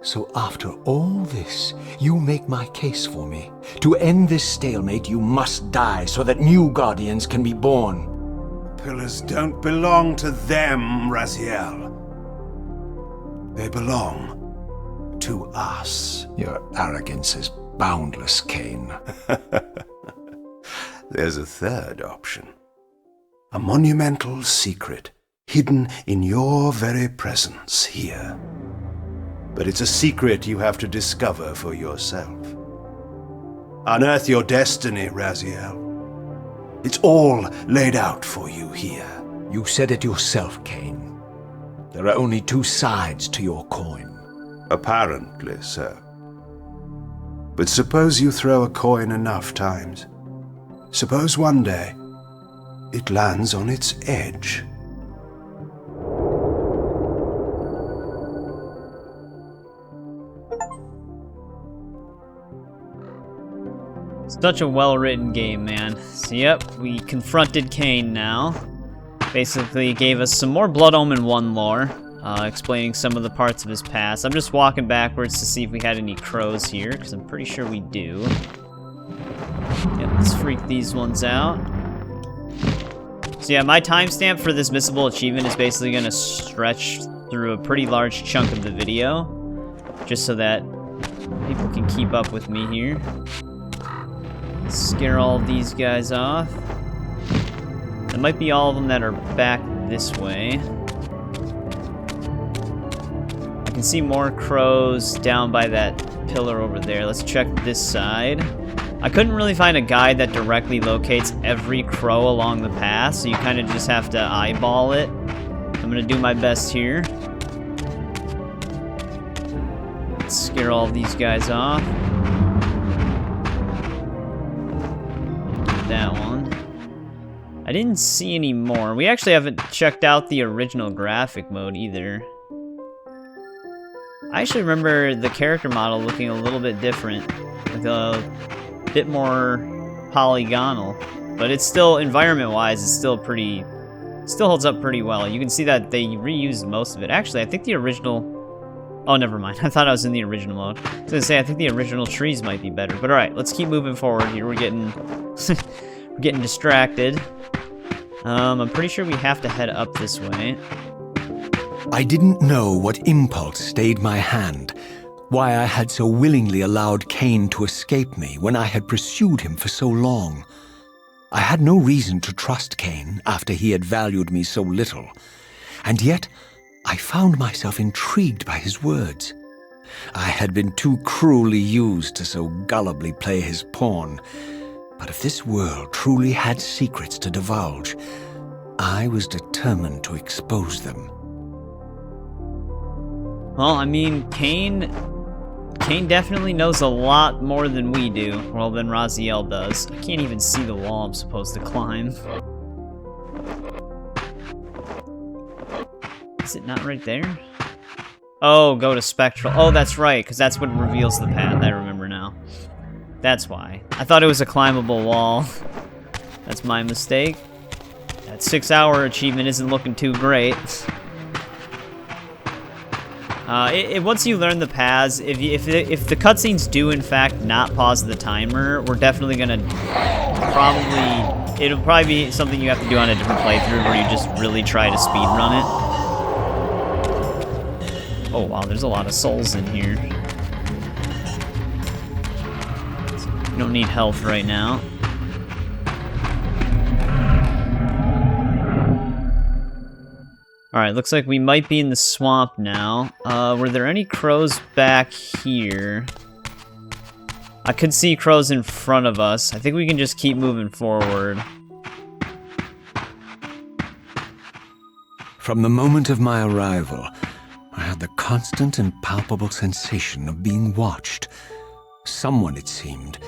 So after all this, you make my case for me. To end this stalemate, you must die so that new Guardians can be born. Pillars don't belong to them, Raziel. They belong to us. Your arrogance is boundless, Kain. There's a third option. A monumental secret, hidden in your very presence here. But it's a secret you have to discover for yourself. Unearth your destiny, Raziel. It's all laid out for you here. You said it yourself, Kain. There are only two sides to your coin. Apparently so. But suppose you throw a coin enough times. Suppose one day it lands on its edge. Such a well-written game, man. So, yep, we confronted Kain now. Basically gave us some more Blood Omen 1 lore, explaining some of the parts of his past. I'm just walking backwards to see if we had any crows here, because I'm pretty sure we do. Yep, let's freak these ones out. So yeah, my timestamp for this Missable achievement is basically going to stretch through a pretty large chunk of the video, just so that people can keep up with me here. Let's scare all of these guys off. There might be all of them that are back this way. I can see more crows down by that pillar over there. Let's check this side. I couldn't really find a guide that directly locates every crow along the path, so you kind of just have to eyeball it. I'm gonna do my best here. Let's scare all of these guys off. That one. I didn't see any more. We actually haven't checked out the original graphic mode either. I actually remember the character model looking a little bit different, like a bit more polygonal, but it's still, environment-wise, it's still holds up pretty well. You can see that they reused most of it. Actually, I think the original, oh, never mind. I thought I was in the original mode. I was gonna say, I think the original trees might be better, but alright, let's keep moving forward here. We're getting, we're getting distracted. I'm pretty sure we have to head up this way. I didn't know what impulse stayed my hand, why I had so willingly allowed Kain to escape me when I had pursued him for so long. I had no reason to trust Kain after he had valued me so little, and yet I found myself intrigued by his words. I had been too cruelly used to so gullibly play his pawn. But if this world truly had secrets to divulge, I was determined to expose them. Well, I mean, Kain definitely knows a lot more than we do. Well, than Raziel does. I can't even see the wall I'm supposed to climb. Is it not right there? Oh, go to Spectral. Oh, that's right, because that's what reveals the path. I remember now. That's why. I thought it was a climbable wall. That's my mistake. That 6-hour achievement isn't looking too great. Once you learn the paths, if the cutscenes do in fact not pause the timer, we're definitely gonna it'll probably be something you have to do on a different playthrough where you just really try to speedrun it. Oh wow, there's a lot of souls in here. You don't need health right now. Alright, looks like we might be in the swamp now. Were there any crows back here? I could see crows in front of us. I think we can just keep moving forward. From the moment of my arrival, I had the constant and palpable sensation of being watched. Someone, it seemed,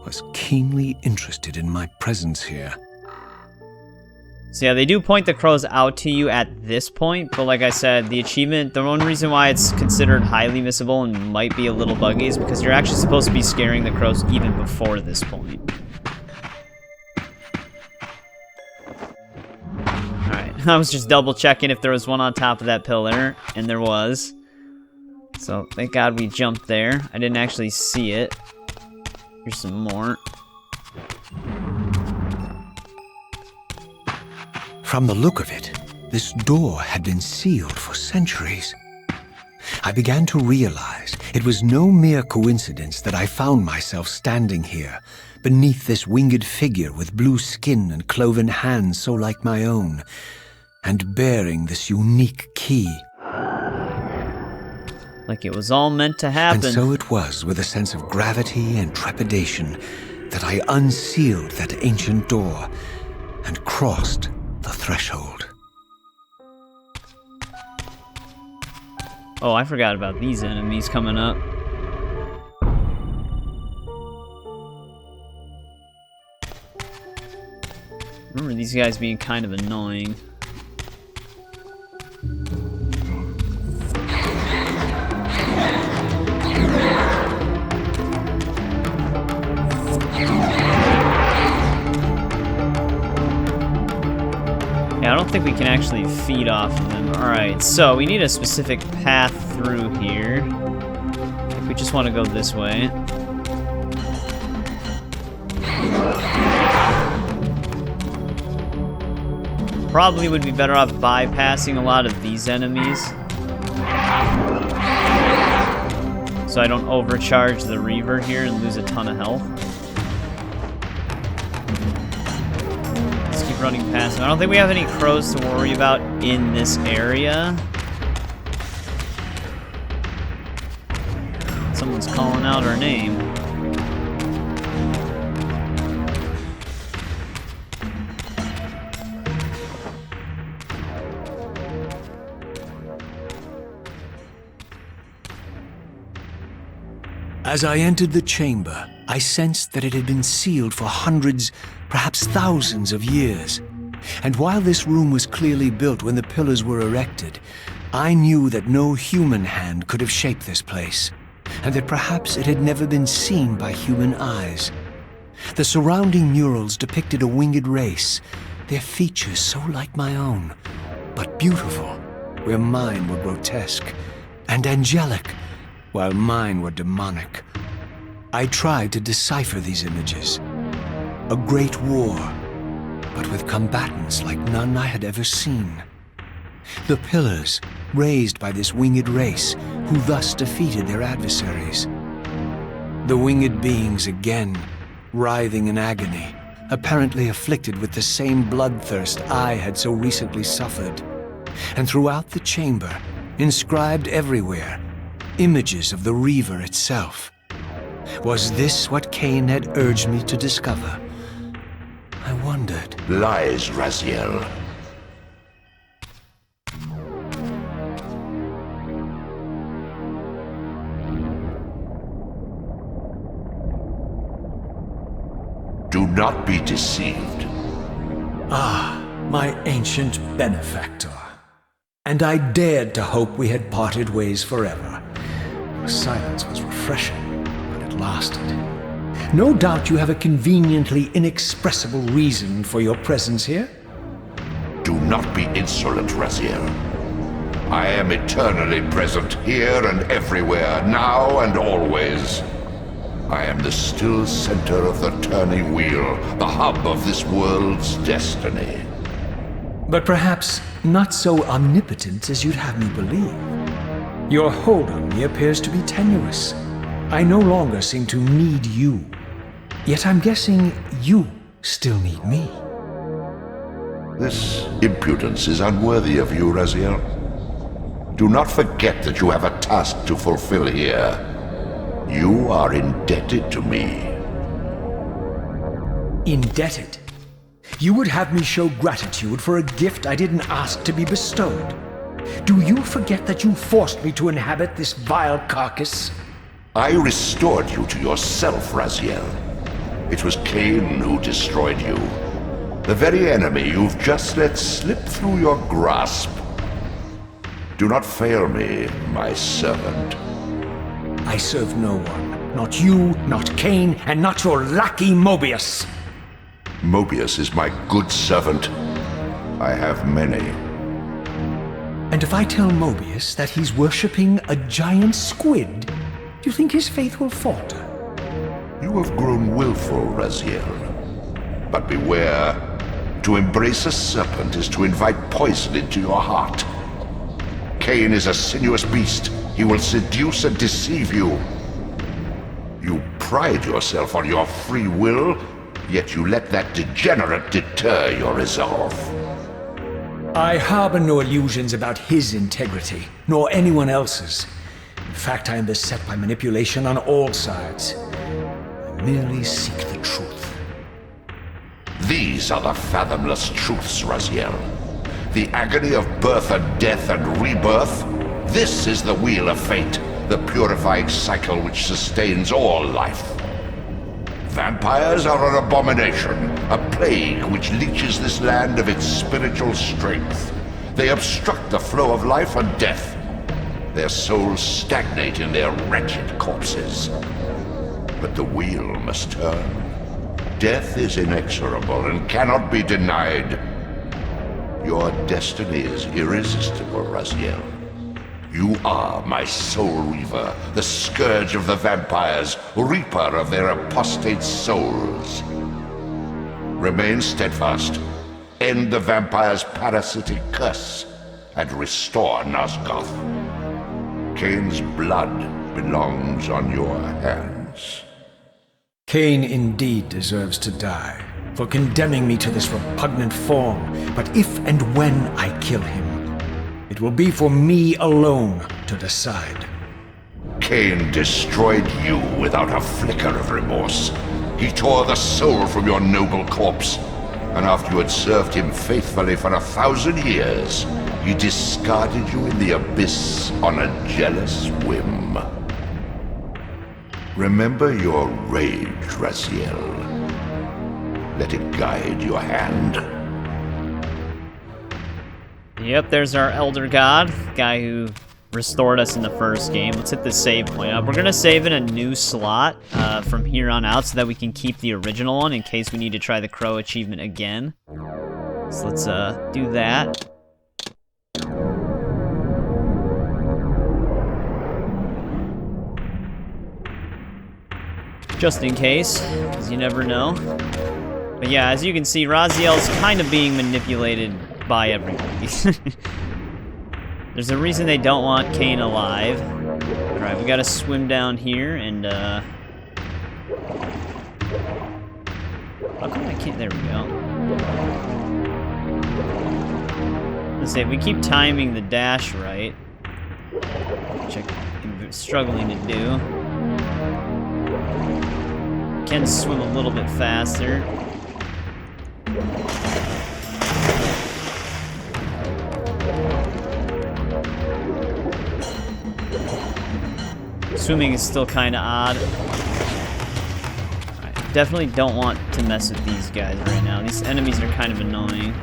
was keenly interested in my presence here. So yeah, they do point the crows out to you at this point, but like I said, the achievement, the one reason why it's considered highly missable and might be a little buggy is because you're actually supposed to be scaring the crows even before this point. Alright, I was just double checking if there was one on top of that pillar, and there was. So thank God we jumped there. I didn't actually see it. Here's some more. From the look of it, this door had been sealed for centuries. I began to realize it was no mere coincidence that I found myself standing here, beneath this winged figure with blue skin and cloven hands so like my own, and bearing this unique key. Like it was all meant to happen. And so it was with a sense of gravity and trepidation that I unsealed that ancient door and crossed the threshold. Oh, I forgot about these enemies coming up. Remember these guys being kind of annoying. don't think we can actually feed off of them. Alright, so we need a specific path through here. If we just want to go this way. Probably would be better off bypassing a lot of these enemies, so I don't overcharge the Reaver here and lose a ton of health. Let's keep running past them. I don't think we have any crows to worry about in this area. Someone's calling out our name. As I entered the chamber, I sensed that it had been sealed for hundreds, perhaps thousands of years. And while this room was clearly built when the pillars were erected, I knew that no human hand could have shaped this place, and that perhaps it had never been seen by human eyes. The surrounding murals depicted a winged race, their features so like my own, but beautiful, where mine were grotesque, and angelic, while mine were demonic. I tried to decipher these images. A great war, but with combatants like none I had ever seen. The pillars, raised by this winged race, who thus defeated their adversaries. The winged beings again, writhing in agony, apparently afflicted with the same bloodthirst I had so recently suffered. And throughout the chamber, inscribed everywhere, images of the Reaver itself. Was this what Kain had urged me to discover? I wondered. Lies, Raziel. Do not be deceived. Ah, my ancient benefactor. And I dared to hope we had parted ways forever. The silence was refreshing, but it lasted. No doubt you have a conveniently inexpressible reason for your presence here? Do not be insolent, Raziel. I am eternally present here and everywhere, now and always. I am the still center of the turning wheel, the hub of this world's destiny. But perhaps not so omnipotent as you'd have me believe. Your hold on me appears to be tenuous. I no longer seem to need you. Yet I'm guessing you still need me. This impudence is unworthy of you, Raziel. Do not forget that you have a task to fulfill here. You are indebted to me. Indebted? You would have me show gratitude for a gift I didn't ask to be bestowed. Do you forget that you forced me to inhabit this vile carcass? I restored you to yourself, Raziel. It was Kain who destroyed you. The very enemy you've just let slip through your grasp. Do not fail me, my servant. I serve no one. Not you, not Kain, and not your lackey Moebius. Moebius is my good servant. I have many. And if I tell Moebius that he's worshipping a giant squid, do you think his faith will falter? You have grown willful, Raziel. But beware. To embrace a serpent is to invite poison into your heart. Kain is a sinuous beast. He will seduce and deceive you. You pride yourself on your free will, yet you let that degenerate deter your resolve. I harbor no illusions about his integrity, nor anyone else's. In fact, I am beset by manipulation on all sides. I merely seek the truth. These are the fathomless truths, Raziel. The agony of birth and death and rebirth. This is the wheel of fate, the purifying cycle which sustains all life. Vampires are an abomination, a plague which leeches this land of its spiritual strength. They obstruct the flow of life and death. Their souls stagnate in their wretched corpses. But the wheel must turn. Death is inexorable and cannot be denied. Your destiny is irresistible, Raziel. You are my Soul Reaver, the scourge of the vampires, reaper of their apostate souls. Remain steadfast, end the vampire's parasitic curse, and restore Nosgoth. Kain's blood belongs on your hands. Kain indeed deserves to die for condemning me to this repugnant form, but if and when I kill him, it will be for me alone to decide. Kain destroyed you without a flicker of remorse. He tore the soul from your noble corpse, and after you had served him faithfully for 1,000 years, he discarded you in the abyss on a jealous whim. Remember your rage, Raziel. Let it guide your hand. Yep, there's our Elder God, guy who restored us in the first game. Let's hit the save point up. We're going to save in a new slot from here on out so that we can keep the original one in case we need to try the Crow achievement again. So let's do that. Just in case, because you never know. But yeah, as you can see, Raziel's kind of being manipulated by everybody. There's a reason they don't want Kain alive. Alright, we gotta swim down here and, how come I can't? There we go. Let's say, if we keep timing the dash right, which I'm struggling to do, can swim a little bit faster. Swimming is still kind of odd. Right, definitely don't want to mess with these guys right now. These enemies are kind of annoying.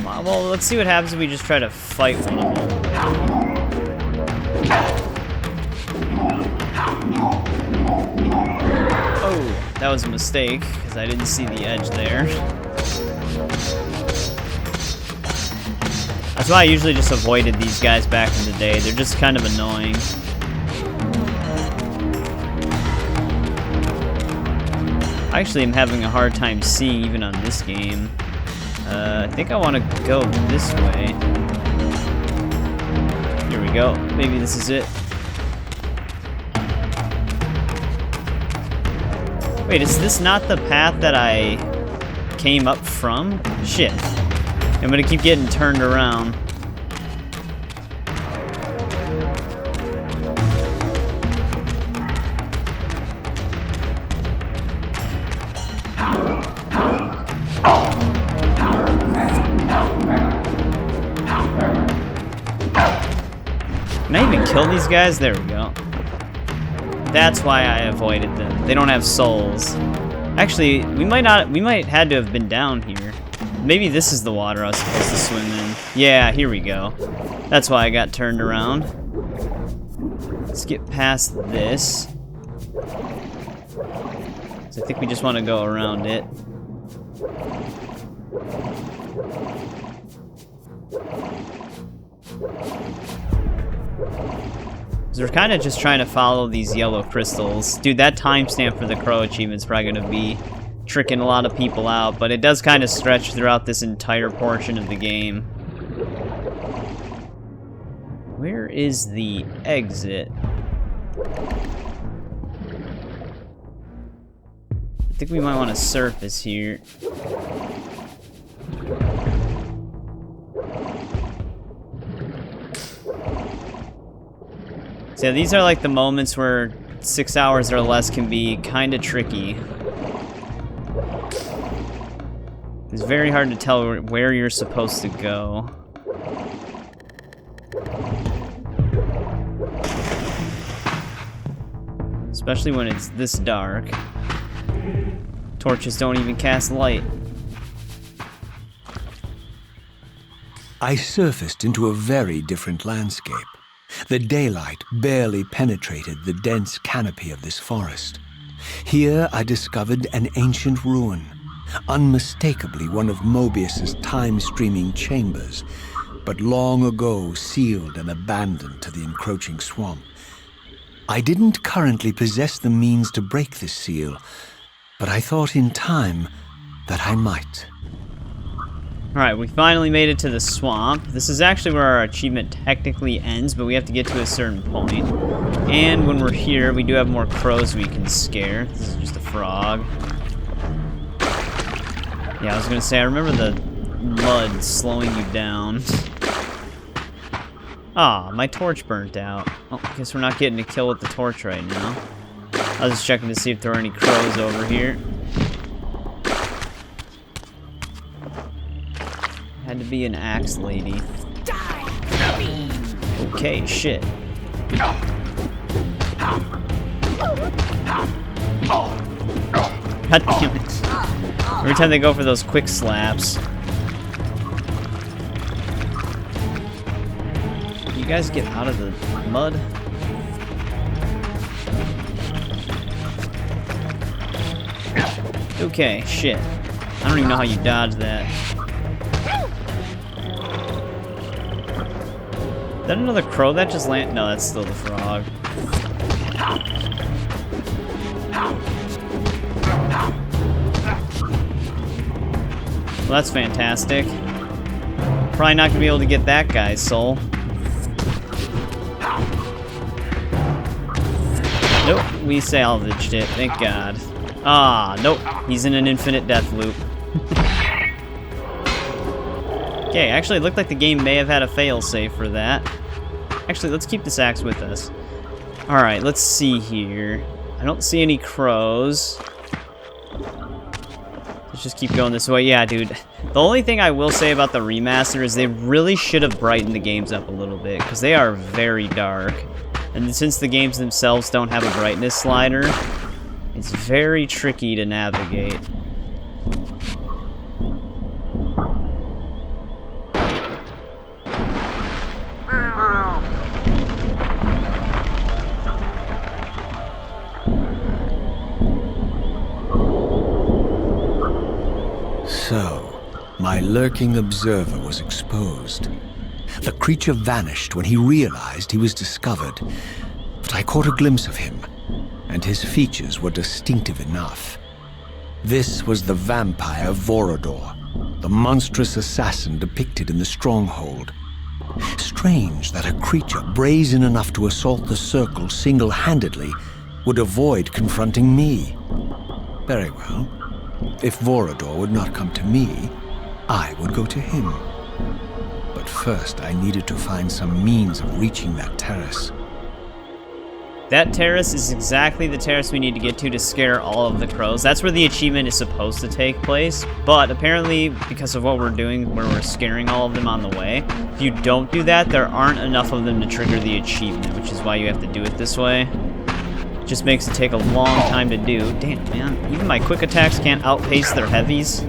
Well, let's see what happens if we just try to fight one of them. Oh, that was a mistake, because I didn't see the edge there. That's why I usually just avoided these guys back in the day. They're just kind of annoying. I actually am having a hard time seeing even on this game. I think I want to go this way. Here we go. Maybe this is it. Wait, is this not the path that I came up from? Shit. I'm gonna keep getting turned around. Can I even kill these guys? There we go. That's why I avoided them. They don't have souls. Actually, we might had to have been down here. Maybe this is the water I was supposed to swim in. Yeah, here we go. That's why I got turned around. Let's get past this. So I think we just want to go around it. So we're kind of just trying to follow these yellow crystals. Dude, that timestamp for the Crow achievement's probably going to be tricking a lot of people out, but it does kind of stretch throughout this entire portion of the game. Where is the exit? I think we might want to surface here. So yeah, these are like the moments where 6 hours or less can be kind of tricky. It's very hard to tell where you're supposed to go. Especially when it's this dark. Torches don't even cast light. I surfaced into a very different landscape. The daylight barely penetrated the dense canopy of this forest. Here I discovered an ancient ruin, unmistakably one of Moebius's time-streaming chambers, but long ago sealed and abandoned to the encroaching swamp. I didn't currently possess the means to break this seal, but I thought in time that I might. Alright, we finally made it to the swamp. This is actually where our achievement technically ends, but we have to get to a certain point. And when we're here, we do have more crows we can scare. This is just a frog. Yeah, I was gonna say, I remember the mud slowing you down. Ah, my torch burnt out. Oh, I guess we're not getting a kill with the torch right now. I was just checking to see if there are any crows over here. Had to be an axe lady. Okay, shit. God damn it. Every time they go for those quick slaps. You guys get out of the mud? Okay, shit. I don't even know how you dodge that. Is that another crow that just landed? No, that's still the frog. Well, that's fantastic. Probably not gonna be able to get that guy's soul. Nope, we salvaged it, thank God. Ah, nope, he's in an infinite death loop. Okay, actually it looked like the game may have had a failsafe for that. Actually, let's keep this axe with us. Alright, let's see here. I don't see any crows. Let's just keep going this way. Yeah, dude. The only thing I will say about the remaster is they really should have brightened the games up a little bit, because they are very dark. And since the games themselves don't have a brightness slider, it's very tricky to navigate. So, my lurking observer was exposed. The creature vanished when he realized he was discovered, but I caught a glimpse of him, and his features were distinctive enough. This was the vampire Vorador, the monstrous assassin depicted in the Stronghold. Strange that a creature brazen enough to assault the Circle single-handedly would avoid confronting me. Very well. If Vorador would not come to me, I would go to him. But first, I needed to find some means of reaching that terrace. That terrace is exactly the terrace we need to get to scare all of the crows. That's where the achievement is supposed to take place, but apparently, because of what we're doing, where we're scaring all of them on the way, if you don't do that, there aren't enough of them to trigger the achievement, which is why you have to do it this way. It just makes it take a long time to do. Damn, man. Even my quick attacks can't outpace their heavies.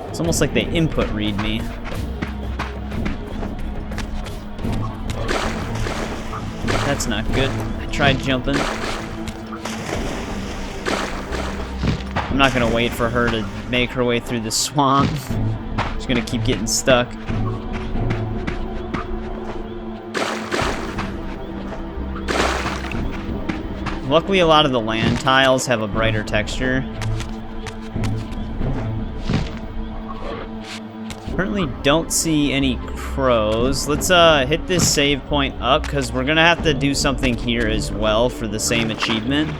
It's almost like they input read me. That's not good. I tried jumping. I'm not gonna wait for her to make her way through the swamp. She's gonna keep getting stuck. Luckily, a lot of the land tiles have a brighter texture. Currently don't see any crows. Let's hit this save point up, because we're gonna have to do something here as well for the same achievement.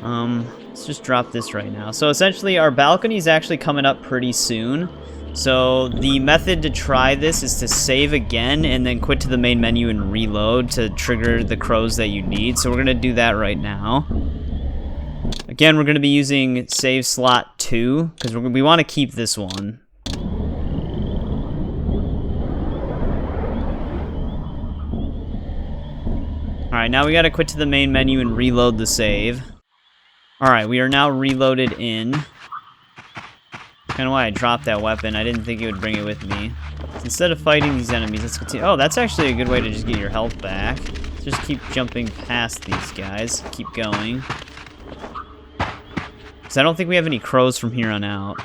Let's just drop this right now. So essentially our balcony is actually coming up pretty soon. So the method to try this is to save again and then quit to the main menu and reload to trigger the crows that you need. So we're gonna do that right now. Again, we're gonna be using save slot 2, because we want to keep this one. Alright, now we gotta quit to the main menu and reload the save. Alright, we are now reloaded in. Kind of why I dropped that weapon. I didn't think it would bring it with me. So instead of fighting these enemies, let's continue. Oh, that's actually a good way to just get your health back. Just keep jumping past these guys. Keep going. Because I don't think we have any crows from here on out.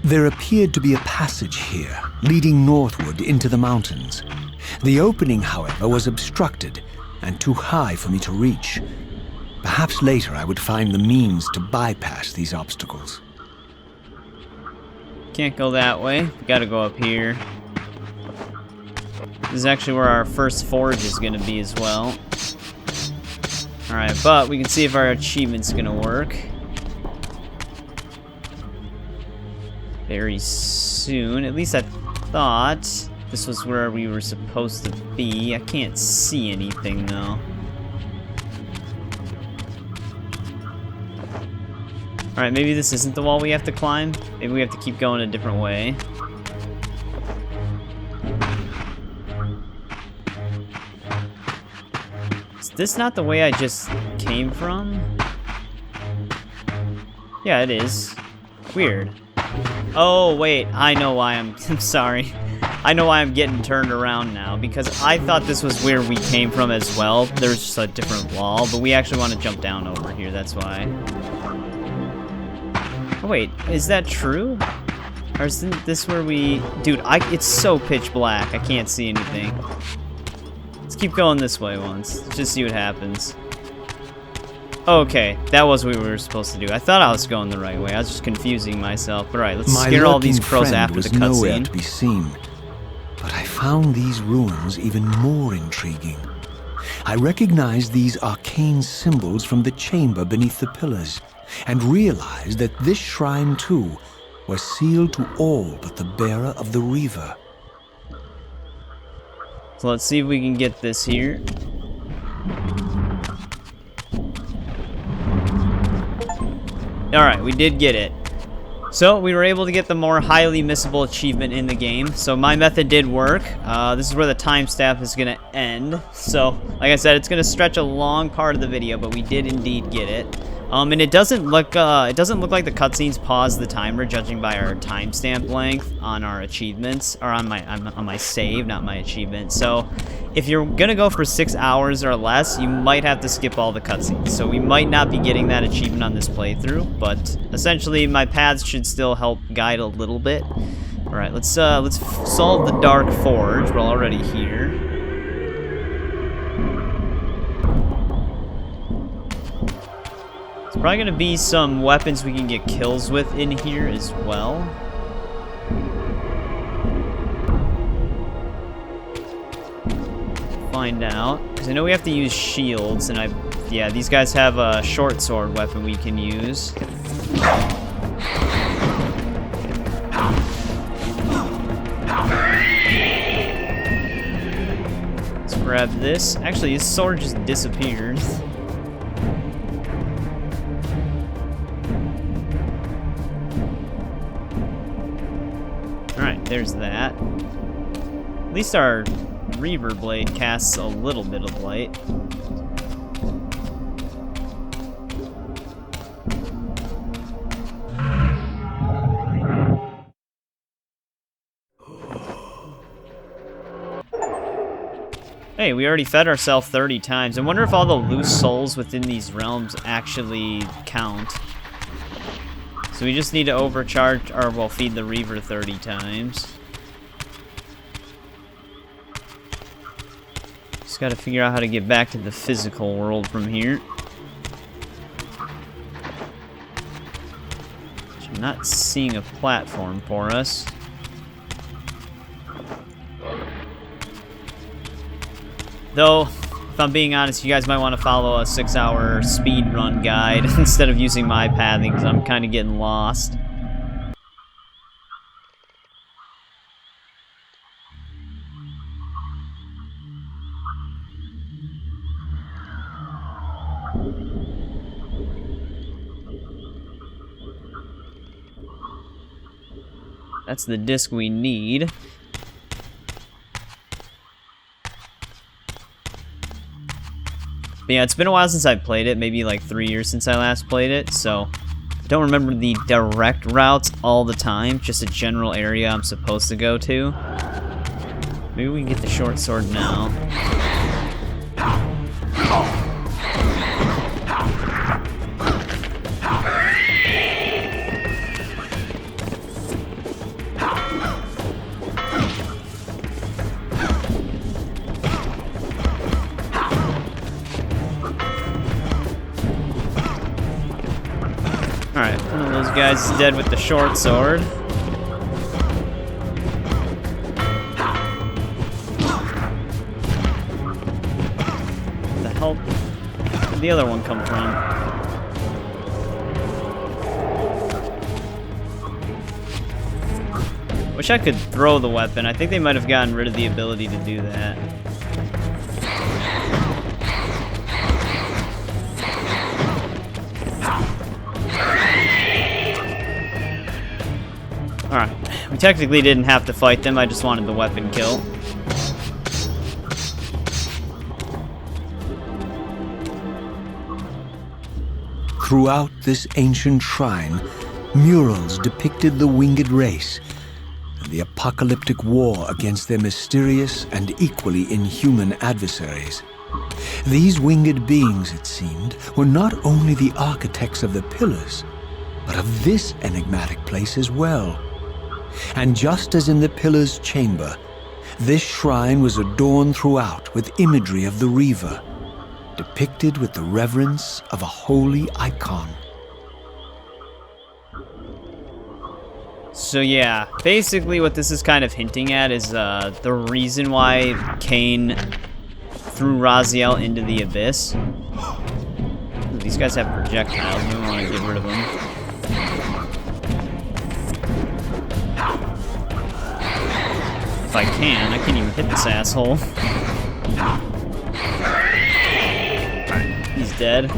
There appeared to be a passage here, leading northward into the mountains. The opening, however, was obstructed and too high for me to reach. Perhaps later I would find the means to bypass these obstacles. Can't go that way. We gotta go up here. This is actually where our first forge is gonna be as well. Alright, but we can see if our achievement's gonna work. Very soon. At least I thought this was where we were supposed to be. I can't see anything though. Alright, maybe this isn't the wall we have to climb. Maybe we have to keep going a different way. Is this not the way I just came from? Yeah, it is. Weird. Oh, wait, I know why I'm sorry. I know why I'm getting turned around now, because I thought this was where we came from as well. There's just a different wall, but we actually want to jump down over here, that's why. Oh, wait, is that true? Or isn't this where we... Dude, it's so pitch black, I can't see anything. Let's keep going this way once, just see what happens. Okay, that was what we were supposed to do. I thought I was going the right way. I was just confusing myself. All right, let's scare all these crows after the nowhere to cutscene. be seen, but I found these ruins even more intriguing. I recognized these arcane symbols from the chamber beneath the pillars, and realized that this shrine too was sealed to all but the bearer of the Reaver. So let's see if we can get this here. Alright, we did get it. So, we were able to get the more highly missable achievement in the game. So, my method did work. This is where the time stamp is going to end. So, like I said, it's going to stretch a long part of the video, but we did indeed get it. And it doesn't look like the cutscenes pause the timer, judging by our timestamp length on our achievements, or on my save, not my achievement. So, if you're gonna go for 6 hours or less, you might have to skip all the cutscenes. So we might not be getting that achievement on this playthrough, but essentially my paths should still help guide a little bit. All right, let's solve the Dark Forge. We're already here. There's probably gonna be some weapons we can get kills with in here as well. Find out, because I know we have to use shields, and yeah, these guys have a short sword weapon we can use. Let's grab this. Actually, his sword just disappeared. Alright, there's that. At least our Reaver blade casts a little bit of light. Hey, we already fed ourselves 30 times. I wonder if all the loose souls within these realms actually count. So we just need to overcharge, or well, feed the Reaver 30 times. Just gotta figure out how to get back to the physical world from here. I'm not seeing a platform for us. Though, if I'm being honest, you guys might want to follow a 6-hour speed run guide instead of using my pathing, because I'm kind of getting lost. That's the disc we need. But yeah, it's been a while since I played it, maybe like 3 years since I last played it, so I don't remember the direct routes all the time, just a general area I'm supposed to go to. Maybe we can get the short sword now. Alright, one of those guys is dead with the short sword. Where the hell did the other one come from? Wish I could throw the weapon. I think they might have gotten rid of the ability to do that. Alright, we technically didn't have to fight them, I just wanted the weapon kill. Throughout this ancient shrine, murals depicted the winged race and the apocalyptic war against their mysterious and equally inhuman adversaries. These winged beings, it seemed, were not only the architects of the pillars, but of this enigmatic place as well. And just as in the Pillar's chamber, this shrine was adorned throughout with imagery of the Reaver, depicted with the reverence of a holy icon. So yeah, basically what this is kind of hinting at is the reason why Kain threw Raziel into the abyss. Ooh, these guys have projectiles, we want to get rid of them. If I can. I can't even hit this asshole. Alright, he's dead.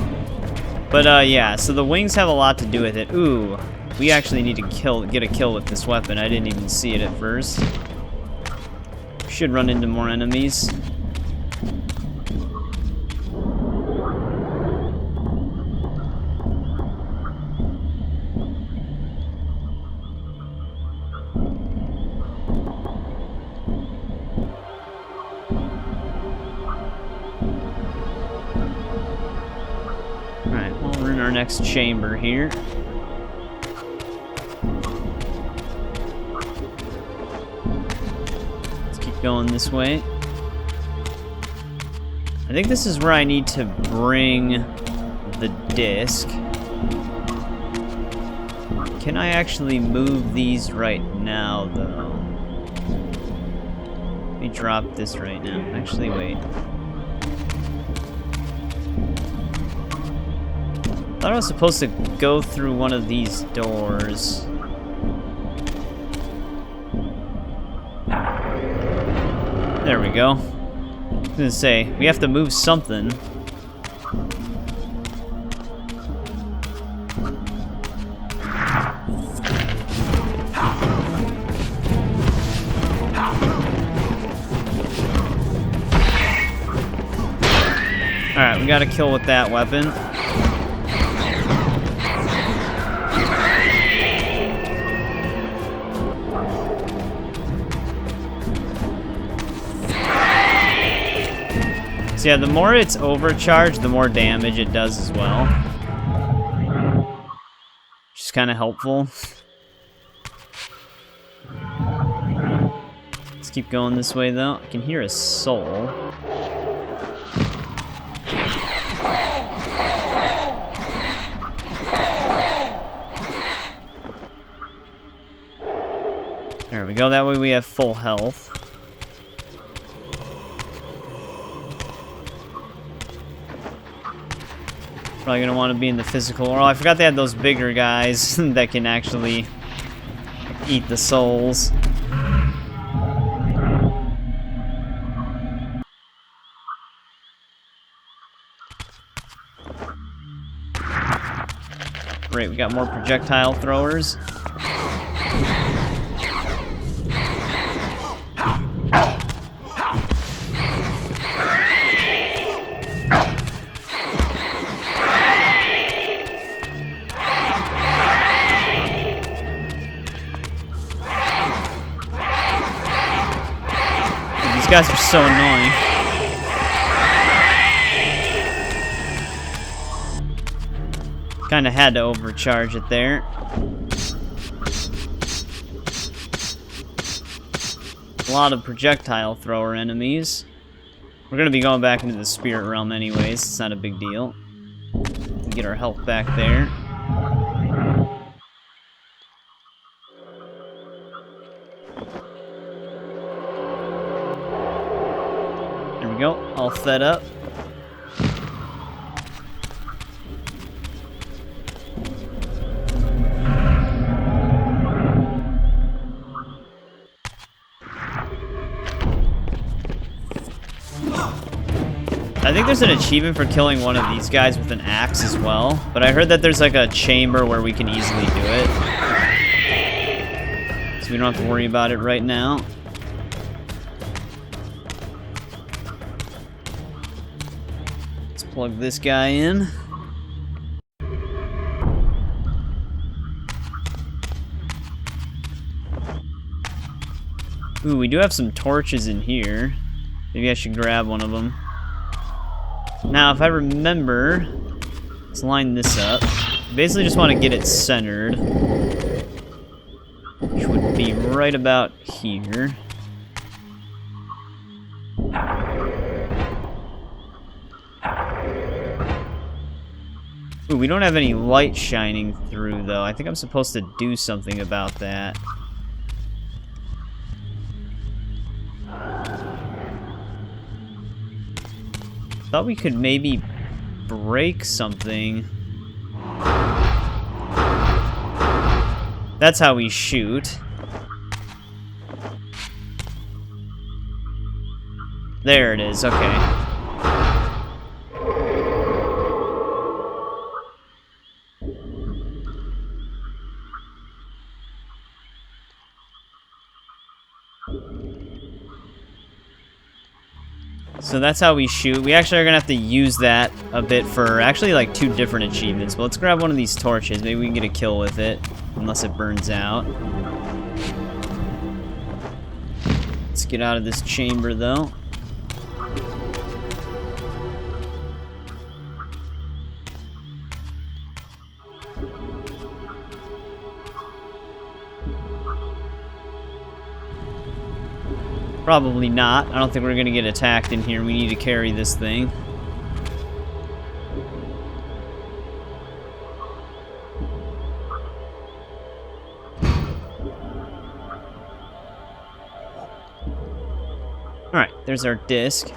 But yeah, so the wings have a lot to do with it. Ooh, we actually need to get a kill with this weapon. I didn't even see it at first. Should run into more enemies. Our next chamber here. Let's keep going this way. I think this is where I need to bring the disc. Can I actually move these right now, though? Let me drop this right now. Actually, wait. I thought I was supposed to go through one of these doors. There we go. I was gonna say, we have to move something. Alright, we got a kill with that weapon. So yeah, the more it's overcharged, the more damage it does as well. Which is kind of helpful. Let's keep going this way though. I can hear a soul. There we go, that way we have full health. Probably gonna want to be in the physical world. I forgot they had those bigger guys that can actually eat the souls. Great, we got more projectile throwers. guys are so annoying. Kinda had to overcharge it there. A lot of projectile thrower enemies. We're gonna be going back into the spirit realm anyways, it's not a big deal. Get our health back there. There we go, all fed up. I think there's an achievement for killing one of these guys with an axe as well, but I heard that there's like a chamber where we can easily do it. So we don't have to worry about it right now. Let's plug this guy in. Ooh, we do have some torches in here. Maybe I should grab one of them. Now, if I remember, let's line this up. Basically just want to get it centered, which would be right about here. Ooh, we don't have any light shining through, though. I think I'm supposed to do something about that. Thought we could maybe break something. That's how we shoot. There it is, okay. So that's how we shoot. We actually are gonna have to use that a bit for actually like 2 different achievements. But let's grab one of these torches. Maybe we can get a kill with it, unless it burns out. Let's get out of this chamber though. Probably not. I don't think we're gonna get attacked in here. We need to carry this thing. Alright, there's our disc.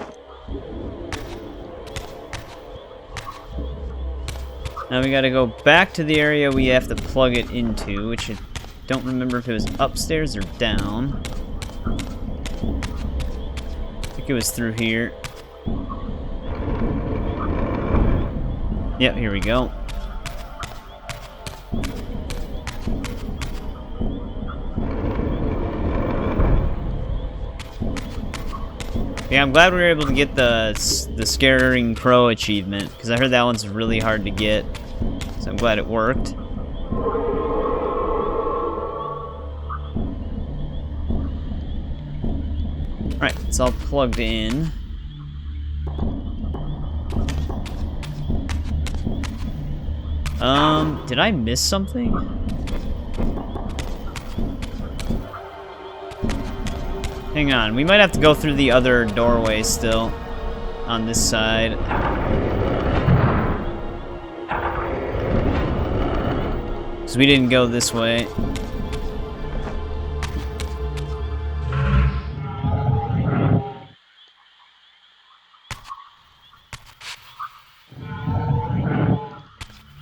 Now we gotta go back to the area we have to plug it into, which I don't remember if it was upstairs or down. It was through here. Yep, here we go. Yeah, I'm glad we were able to get the Scaring Crow achievement, because I heard that one's really hard to get. So I'm glad it worked. Alright, it's all plugged in. Did I miss something? Hang on, we might have to go through the other doorway still on this side. Because we didn't go this way.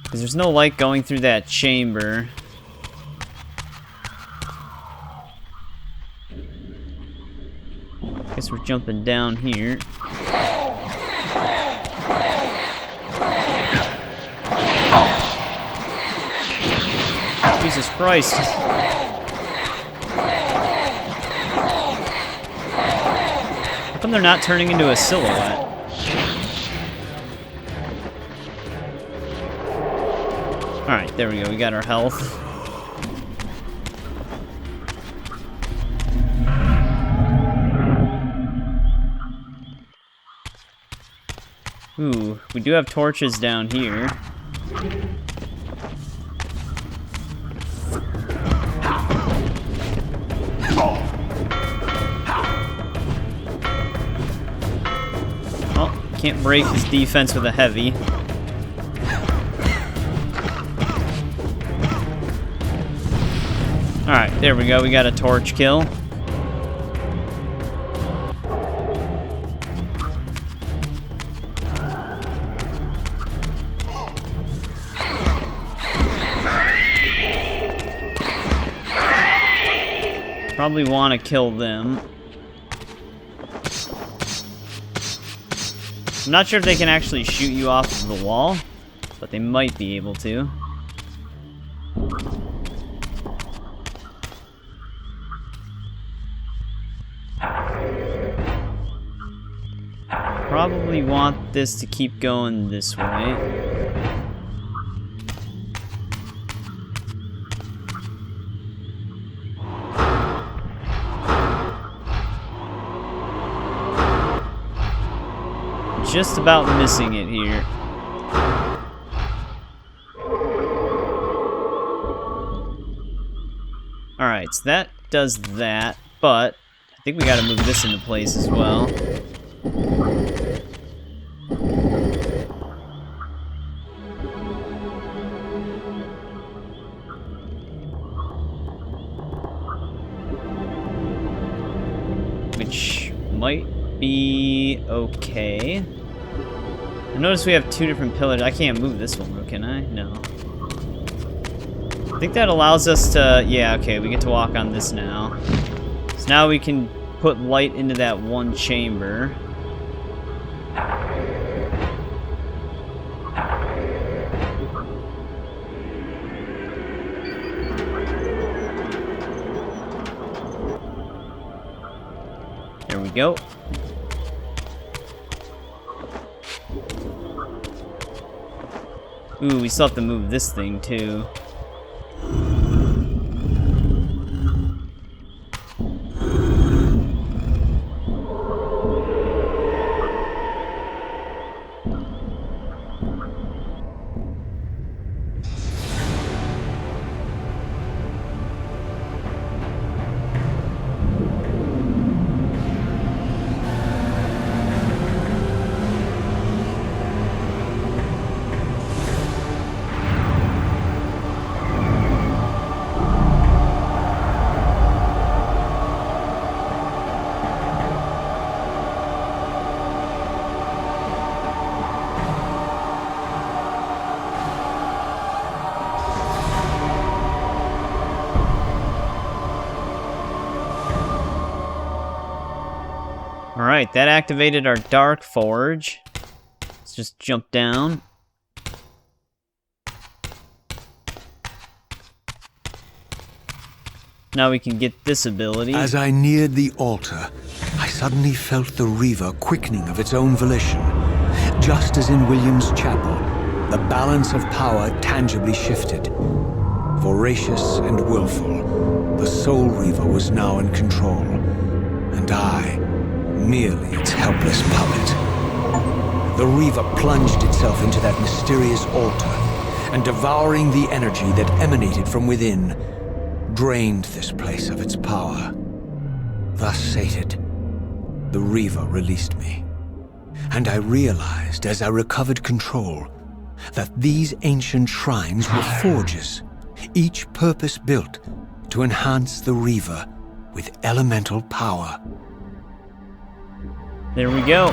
Because there's no light going through that chamber. Guess we're jumping down here. Jesus Christ. How come they're not turning into a silhouette? Alright, there we go. We got our health. Ooh, we do have torches down here. Oh, can't break his defense with a heavy. Alright, there we go. We got a torch kill. Probably want to kill them. I'm not sure if they can actually shoot you off of the wall, but they might be able to. Probably want this to keep going this way. Just about missing it here. Alright, so that does that, but I think we gotta move this into place as well. Which might be okay. I notice we have two different pillars. I can't move this one though, can I? No. I think that allows us to... Yeah, okay, we get to walk on this now. So now we can put light into that one chamber. There we go. Ooh, we still have to move this thing, too. Alright, that activated our Dark Forge. Let's just jump down. Now we can get this ability. As I neared the altar, I suddenly felt the Reaver quickening of its own volition. Just as in William's chapel, the balance of power tangibly shifted. Voracious and willful, the Soul Reaver was now in control, and I, merely its helpless puppet. The Reaver plunged itself into that mysterious altar, and devouring the energy that emanated from within, drained this place of its power. Thus sated, the Reaver released me, and I realized as I recovered control that these ancient shrines were forges, each purpose-built to enhance the Reaver with elemental power. There we go.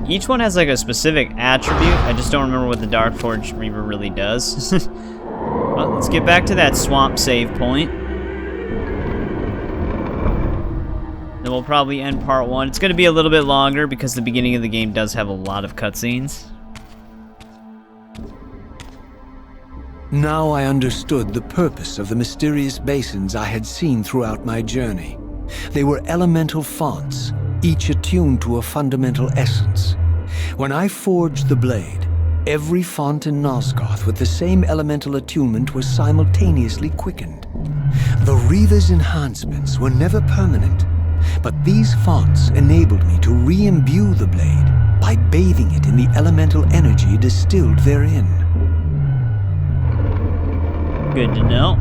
Each one has like a specific attribute. I just don't remember what the Dark Forge Reaver really does. Well, let's get back to that swamp save point. Then we'll probably end part one. It's going to be a little bit longer because the beginning of the game does have a lot of cutscenes. Now I understood the purpose of the mysterious basins I had seen throughout my journey. They were elemental fonts, each attuned to a fundamental essence. When I forged the blade, every font in Nosgoth with the same elemental attunement was simultaneously quickened. The Reaver's enhancements were never permanent, But these fonts enabled me to re-imbue the blade by bathing it in the elemental energy distilled therein. Good to know.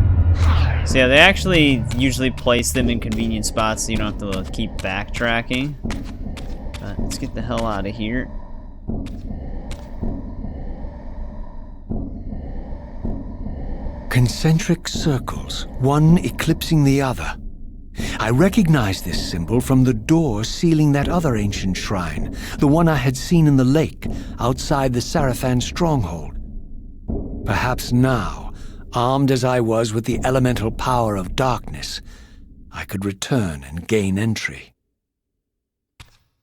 So yeah, they actually usually place them in convenient spots so you don't have to keep backtracking. But let's get the hell out of here. Concentric circles, one eclipsing the other. I recognized this symbol from the door sealing that other ancient shrine, the one I had seen in the lake outside the Sarafan Stronghold. Perhaps now, armed as I was with the elemental power of darkness, I could return and gain entry.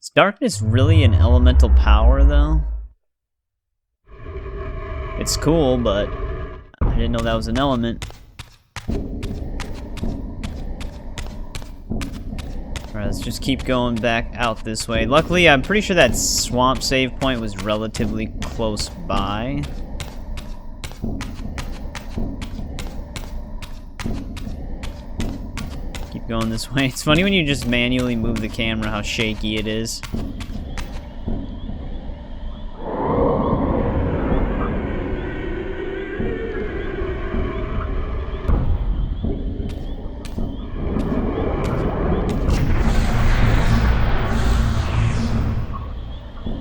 Is darkness really an elemental power, though? It's cool, but I didn't know that was an element. Alright, let's just keep going back out this way. Luckily, I'm pretty sure that swamp save point was relatively close by. Keep going this way. It's funny when you just manually move the camera how shaky it is.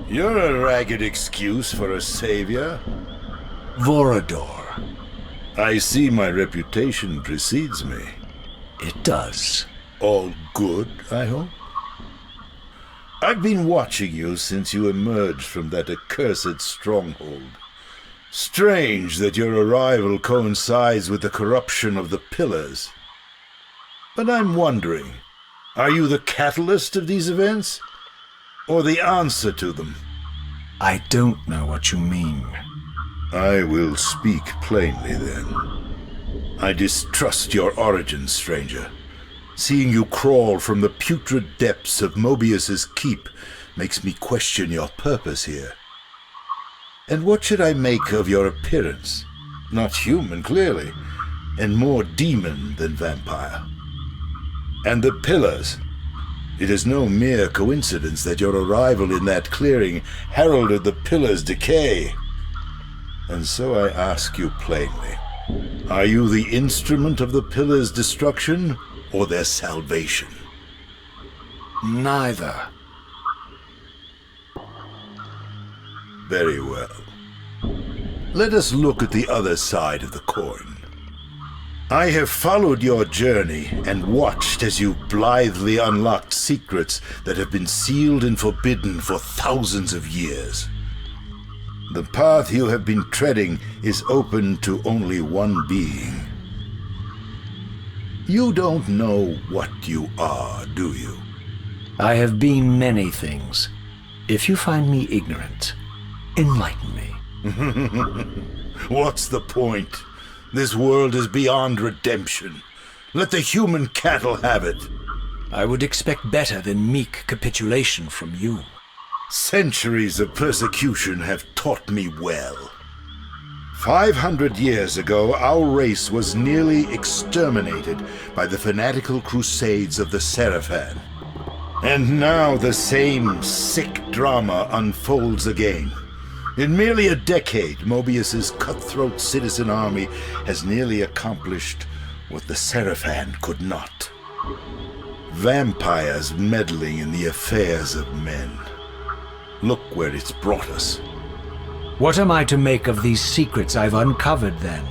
You're a ragged excuse for a savior. Vorador. I see my reputation precedes me. It does. All good, I hope? I've been watching you since you emerged from that accursed stronghold. Strange that your arrival coincides with the corruption of the pillars. But I'm wondering, are you the catalyst of these events? Or the answer to them? I don't know what you mean. I will speak plainly then. I distrust your origins, stranger. Seeing you crawl from the putrid depths of Moebius's keep makes me question your purpose here. And what should I make of your appearance? Not human, clearly, and more demon than vampire. And the pillars. It is no mere coincidence that your arrival in that clearing heralded the pillars' decay. And so I ask you plainly, are you the instrument of the pillars' destruction or their salvation? Neither. Very well. Let us look at the other side of the coin. I have followed your journey and watched as you blithely unlocked secrets that have been sealed and forbidden for thousands of years. The path you have been treading is open to only one being. You don't know what you are, do you? I have been many things. If you find me ignorant, enlighten me. What's the point? This world is beyond redemption. Let the human cattle have it. I would expect better than meek capitulation from you. Centuries of persecution have taught me well. 500 years ago, our race was nearly exterminated by the fanatical crusades of the Sarafan. And now the same sick drama unfolds again. In merely a decade, Moebius's cutthroat citizen army has nearly accomplished what the Sarafan could not. Vampires meddling in the affairs of men. Look where it's brought us. What am I to make of these secrets I've uncovered, then?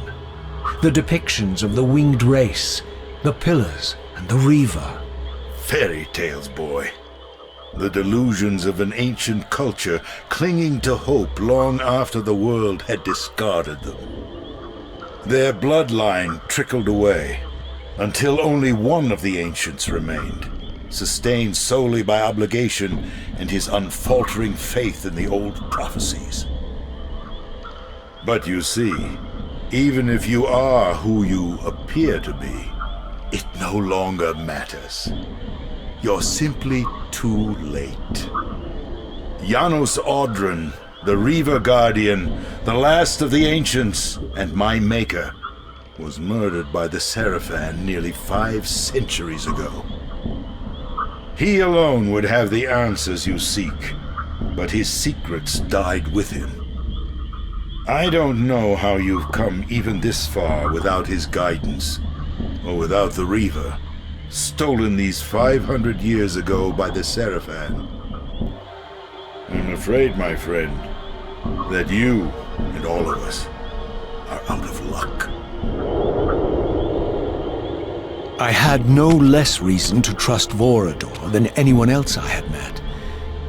The depictions of the winged race, the pillars, and the Reaver. Fairy tales, boy. The delusions of an ancient culture clinging to hope long after the world had discarded them. Their bloodline trickled away, until only one of the ancients remained, sustained solely by obligation and his unfaltering faith in the old prophecies. But you see, even if you are who you appear to be, it no longer matters. You're simply too late. Janos Audron, the Reaver Guardian, the last of the ancients, and my maker, was murdered by the Sarafan nearly 5 centuries ago. He alone would have the answers you seek, but his secrets died with him. I don't know how you've come even this far without his guidance, or without the Reaver, stolen these 500 years ago by the Sarafan. I'm afraid, my friend, that you and all of us are out of luck. I had no less reason to trust Vorador than anyone else I had met.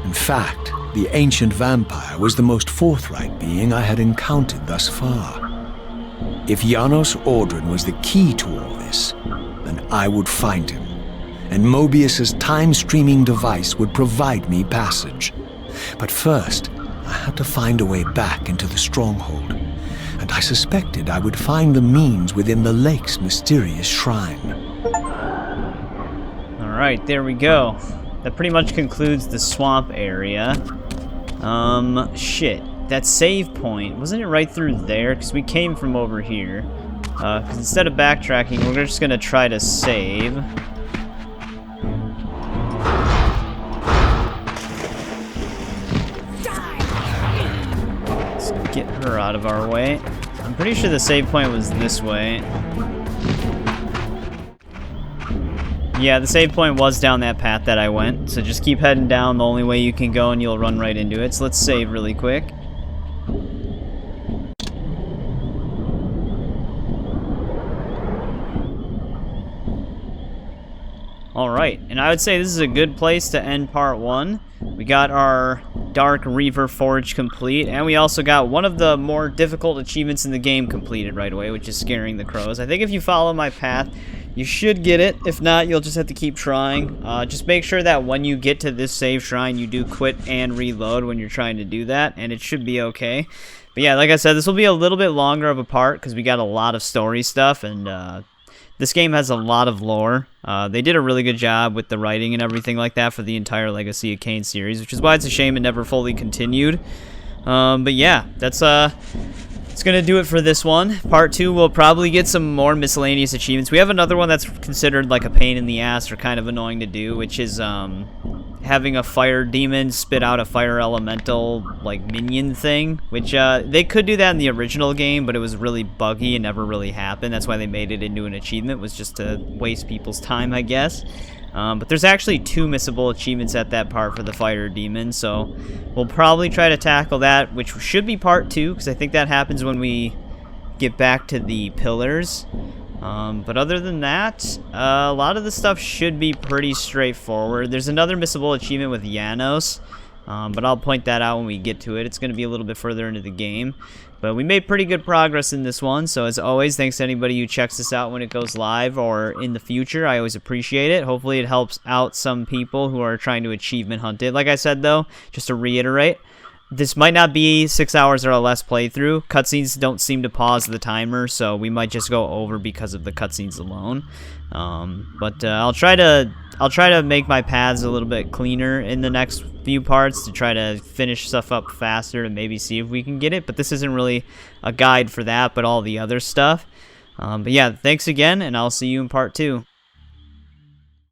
In fact, the ancient vampire was the most forthright being I had encountered thus far. If Janos Ordrin was the key to all this, then I would find him, and Moebius's time-streaming device would provide me passage. But first, I had to find a way back into the Stronghold, and I suspected I would find the means within the lake's mysterious shrine. Alright, there we go. That pretty much concludes the swamp area. Shit. That save point, wasn't it right through there? Because we came from over here. Because instead of backtracking, we're just gonna try to save. Let's get her out of our way. I'm pretty sure the save point was this way. Yeah, the save point was down that path that I went, so just keep heading down the only way you can go and you'll run right into it. So let's save really quick. Alright, and I would say this is a good place to end part 1. We got our Dark Reaver Forge complete, and we also got one of the more difficult achievements in the game completed right away, which is scaring the crows. I think if you follow my path, you should get it. If not, you'll just have to keep trying. Just make sure that when you get to this save shrine, you do quit and reload when you're trying to do that, and it should be okay. But yeah, like I said, this will be a little bit longer of a part because we got a lot of story stuff, and this game has a lot of lore. They did a really good job with the writing and everything like that for the entire Legacy of Kain series, which is why it's a shame it never fully continued. But yeah, that's it's gonna do it for this one. Part 2, we'll probably get some more miscellaneous achievements. We have another one that's considered like a pain in the ass or kind of annoying to do, which is having a fire demon spit out a fire elemental like minion thing, which they could do that in the original game, but it was really buggy and never really happened. That's why they made it into an achievement, was just to waste people's time, I guess. But there's actually 2 missable achievements at that part for the fire demon, so we'll probably try to tackle that, which should be part 2, because I think that happens when we get back to the pillars. But other than that, a lot of the stuff should be pretty straightforward. There's another missable achievement with Janos, but I'll point that out when we get to it. It's going to be a little bit further into the game. But we made pretty good progress in this one, so as always, thanks to anybody who checks this out when it goes live or in the future. I always appreciate it. Hopefully it helps out some people who are trying to achievement hunt it. Like I said, though, just to reiterate, this might not be 6 hours or less playthrough. Cutscenes don't seem to pause the timer, so we might just go over because of the cutscenes alone. But I'll try to make my paths a little bit cleaner in the next few parts to try to finish stuff up faster and maybe see if we can get it. But this isn't really a guide for that, but all the other stuff. But yeah, thanks again, and I'll see you in part 2.